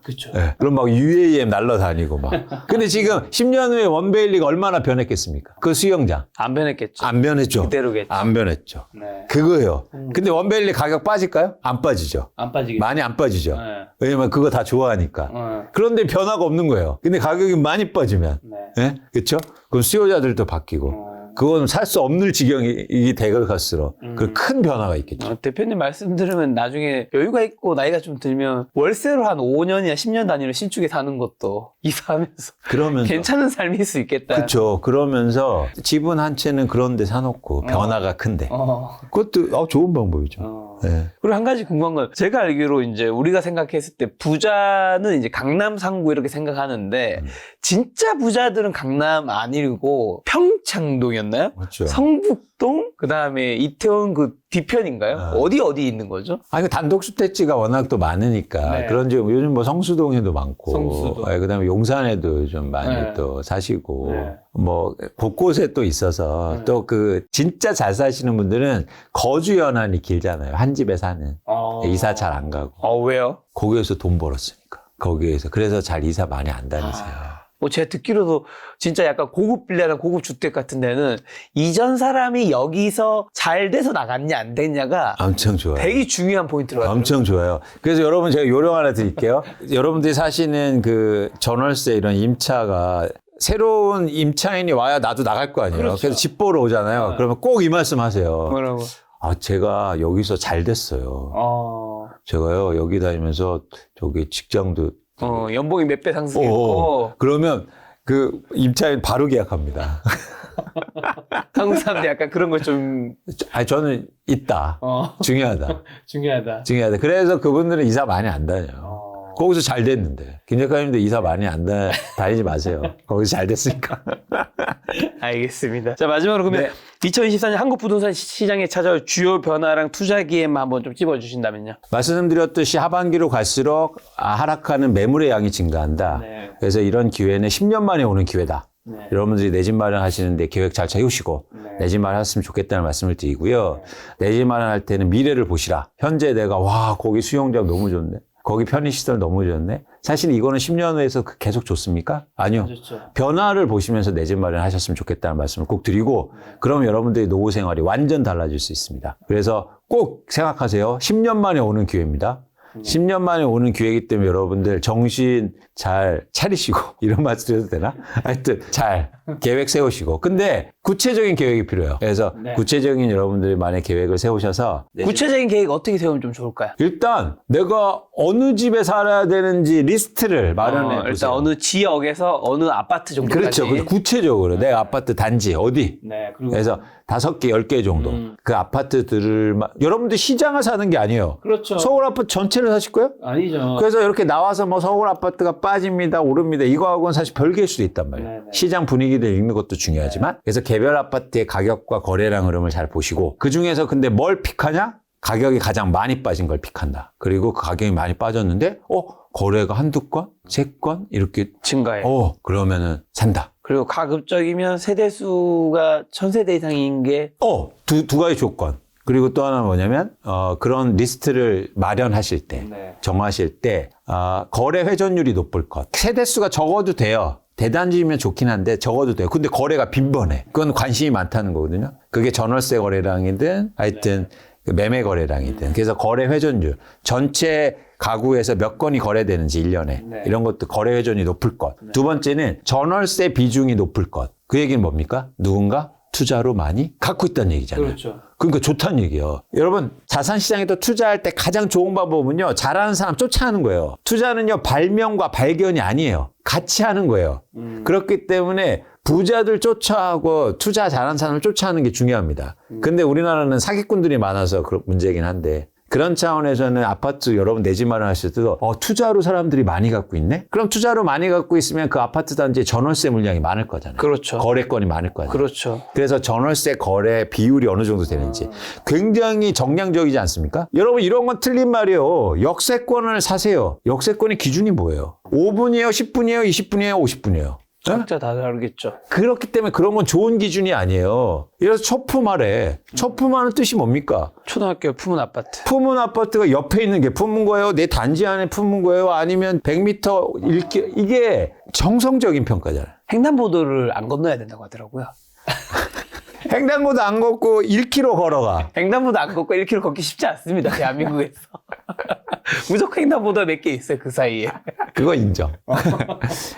그렇죠. 네. 그럼 막 UAM 날라다니고 막. 근데 지금 10년 후에 원베일리가 얼마나 변했겠습니까? 그 수영장. 안 변했겠죠. 안 변했죠. 그대로겠죠. 안 변했죠. 네. 그거예요. 근데 원베일리 가격 빠질까요? 안 빠지죠. 안 빠지겠죠. 많이 안 빠지죠. 네. 왜냐면 그거 다 좋아하니까. 네. 그런데 변화가 없는 거예요. 근데 가격이 많이 빠지면. 네. 그렇죠? 그럼 수요자들도 바뀌고. 그건 살 수 없는 지경이 되갈수록 그 큰 변화가 있겠죠. 대표님 말씀 들으면 나중에 여유가 있고 나이가 좀 들면 월세로 한 5년이나 10년 단위로 신축에 사는 것도 이사하면서 그러면서 괜찮은 삶일 수 있겠다. 그렇죠. 그러면서 지분 한 채는 그런 데 사놓고 변화가 큰데. 그것도 좋은 방법이죠. 네. 그리고 한 가지 궁금한 건 제가 알기로 이제 우리가 생각했을 때 부자는 이제 강남 상구 이렇게 생각하는데 진짜 부자들은 강남 아니고 평창동이었나요? 그렇죠. 성북동 그다음에 이태원 그 뒤편인가요? 어디 있는 거죠? 그 단독주택지가 워낙 또 많으니까 네. 그런 지 요즘 뭐 성수동에도 많고, 성수동. 그다음에 용산에도 좀 많이 네. 또 사시고, 네. 뭐 곳곳에 또 있어서 또 그 진짜 잘 사시는 분들은 거주 연한이 길잖아요. 한 집에 사는 이사 잘 안 가고 왜요? 거기에서 돈 벌었으니까 거기에서 그래서 잘 이사 많이 안 다니세요. 뭐 제가 듣기로도 진짜 약간 고급 빌라나 고급 주택 같은 데는 이전 사람이 여기서 잘 돼서 나갔냐 안 됐냐가 엄청 좋아요. 되게 중요한 포인트로 엄청 좋아요. 그래서 여러분 제가 요령 하나 드릴게요. 여러분들이 사시는 그 전월세 이런 임차가 새로운 임차인이 와야 나도 나갈 거 아니에요. 그렇죠. 그래서 집 보러 오잖아요. 그러면 꼭 이 말씀 하세요. 뭐라고? 제가 여기서 잘 됐어요. 제가요 여기 다니면서 저기 직장도 연봉이 몇 배 상승했고 그러면 그 임차인 바로 계약합니다. 한국 사람들 약간 그런 거 좀 저는 있다. 중요하다. 중요하다. 중요하다. 그래서 그분들은 이사 많이 안 다녀요. 거기서 잘 됐는데. 김 작가님도 이사 많이 안 다니지 마세요. 거기서 잘 됐으니까. 알겠습니다. 자, 마지막으로 그러면 2024년 한국 부동산 시장에 찾아올 주요 변화랑 투자 기회만 한번 좀 찝어주신다면요. 말씀드렸듯이 하반기로 갈수록 하락하는 매물의 양이 증가한다. 네. 그래서 이런 기회는 10년 만에 오는 기회다. 네. 여러분들이 내 집 마련하시는데 계획 잘 세우시고 내 집 마련했으면 좋겠다는 말씀을 드리고요. 내 집 마련할 때는 미래를 보시라. 현재 내가 거기 수영장 너무 좋네. 거기 편의시설 너무 좋네. 사실 이거는 10년 후에서 계속 좋습니까? 아니요. 그렇죠. 변화를 보시면서 내 집 마련하셨으면 좋겠다는 말씀을 꼭 드리고 그럼 여러분들의 노후 생활이 완전 달라질 수 있습니다. 그래서 꼭 생각하세요. 10년 만에 오는 기회입니다. 10년 만에 오는 기회이기 때문에 여러분들 정신 잘 차리시고 이런 말씀 드려도 되나? 하여튼 잘 계획 세우시고 근데 구체적인 계획이 필요해요. 그래서 구체적인 여러분들만의 계획을 세우셔서 구체적인 계획 어떻게 세우면 좀 좋을까요? 일단 내가 어느 집에 살아야 되는지 리스트를 마련해 보세요. 일단 어느 지역에서 어느 아파트 정도까지. 그렇죠. 그 구체적으로 내 아파트 단지 어디 네. 그리고 그래서 5개, 10개 정도 그 아파트들을 여러분들 시장을 사는 게 아니에요. 그렇죠. 서울 아파트 전체를 사실 거예요? 아니죠. 그래서 이렇게 나와서 뭐 서울 아파트가 빠집니다, 오릅니다. 이거하고는 사실 별개일 수도 있단 말이에요. 네네. 시장 분위기를 읽는 것도 중요하지만 그래서 개별 아파트의 가격과 거래량 흐름을 잘 보시고 그 중에서 근데 뭘 픽하냐? 가격이 가장 많이 빠진 걸 픽한다. 그리고 그 가격이 많이 빠졌는데 거래가 한두 건? 세 건? 이렇게 증가해. 그러면은 산다. 그리고 가급적이면 세대수가 1000세대 이상인 게 두 가지 조건. 그리고 또 하나 뭐냐면 그런 리스트를 마련하실 때, 정하실 때 거래 회전율이 높을 것. 세대수가 적어도 돼요. 대단지면 좋긴 한데 적어도 돼요. 근데 거래가 빈번해. 그건 관심이 많다는 거거든요. 그게 전월세 거래량이든 하여튼 그 매매 거래량이든. 그래서 거래 회전율, 전체 가구에서 몇 건이 거래되는지 1년에 이런 것도 거래 회전이 높을 것. 두 번째는 전월세 비중이 높을 것. 그 얘기는 뭡니까? 누군가 투자로 많이 갖고 있다는 얘기잖아요. 그렇죠. 그러니까 좋다는 얘기예요. 여러분 자산시장에도 투자할 때 가장 좋은 방법은요. 잘하는 사람 쫓아하는 거예요. 투자는요. 발명과 발견이 아니에요. 같이 하는 거예요. 그렇기 때문에 부자들 쫓아하고 투자 잘하는 사람을 쫓아하는 게 중요합니다. 근데 우리나라는 사기꾼들이 많아서 그런 문제긴 한데 그런 차원에서는 아파트 여러분 내 집 마련하실 때도 투자로 사람들이 많이 갖고 있네? 그럼 투자로 많이 갖고 있으면 그 아파트 단지에 전월세 물량이 많을 거잖아요. 그렇죠. 거래건이 많을 거잖아요. 그렇죠. 그래서 전월세 거래 비율이 어느 정도 되는지 굉장히 정량적이지 않습니까? 여러분 이런 건 틀린 말이에요. 역세권을 사세요. 역세권의 기준이 뭐예요? 5분이에요? 10분이에요? 20분이에요? 50분이에요? 각자 다 다르겠죠. 그렇기 때문에 그런 건 좋은 기준이 아니에요. 이래서 초품하래. 초품하는 뜻이 뭡니까? 초등학교 품은 아파트. 품은 아파트가 옆에 있는 게 품은 거예요? 내 단지 안에 품은 거예요? 아니면 100m 1km? 이게 정성적인 평가잖아요. 횡단보도를 안 건너야 된다고 하더라고요. 횡단보도 안 걷고 1km 걸어가. 횡단보도 안 걷고 1km 걷기 쉽지 않습니다. 대한민국에서. 무조건 횡단보도가 몇 개 있어요. 그 사이에. 그거 인정.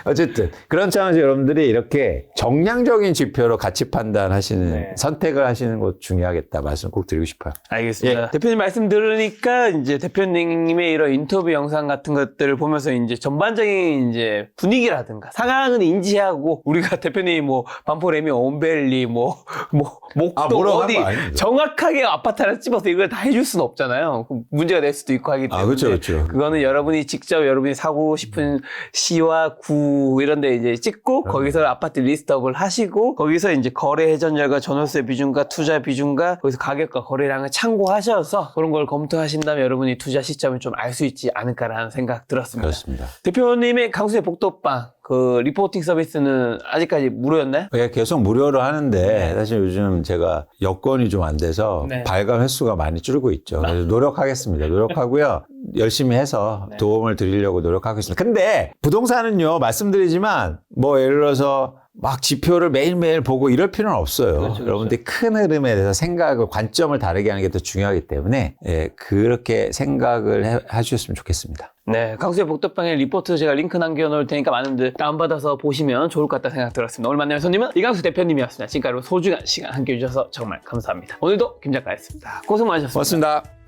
어쨌든 그런 차원에서 여러분들이 이렇게 정량적인 지표로 가치 판단하시는 선택을 하시는 것 중요하겠다 말씀 꼭 드리고 싶어요. 알겠습니다. 대표님 말씀 들으니까 이제 대표님의 이런 인터뷰 영상 같은 것들을 보면서 이제 전반적인 이제 분위기라든가 상황은 인지하고 우리가 대표님이 뭐 반포레미 온벨리 목동 뭐라고 어디 한거 아닙니다. 정확하게 아파트 하나 집어서 이걸 다 해줄 수는 없잖아요. 문제가 될 수도 있고 하기 때문에. 그렇죠. 그거는 여러분이 직접 여러분이 사고 싶은 시와 구 이런 데 이제 찍고 거기서 아파트 리스트업을 하시고 거기서 이제 거래 회전율과 전월세 비중과 투자 비중과 거기서 가격과 거래량을 참고하셔서 그런 걸 검토하신다면 여러분이 투자 시점을 좀 알 수 있지 않을까라는 생각 들었습니다. 그렇습니다. 대표님의 강수의 복도방 그 리포팅 서비스는 아직까지 무료였나요? 계속 무료로 하는데 사실 요즘 제가 여건이 좀 안 돼서 발감 횟수가 많이 줄고 있죠. 그래서 노력하겠습니다. 노력하고요. 열심히 해서 도움을 드리려고 노력하고 있습니다. 근데 부동산은요, 말씀드리지만 뭐 예를 들어서 막 지표를 매일매일 보고 이럴 필요는 없어요. 그렇죠. 여러분들이 큰 흐름에 대해서 생각을, 관점을 다르게 하는 게 더 중요하기 때문에 그렇게 생각을 해주셨으면 좋겠습니다. 네, 강수의 복도방의 리포트 제가 링크 남겨놓을 테니까 많은 분들 다운받아서 보시면 좋을 것 같다는 생각 들었습니다. 오늘 만나는 손님은 이강수 대표님이었습니다. 지금까지 소중한 시간 함께 해주셔서 정말 감사합니다. 오늘도 김 작가였습니다. 고생 많으셨습니다. 고맙습니다.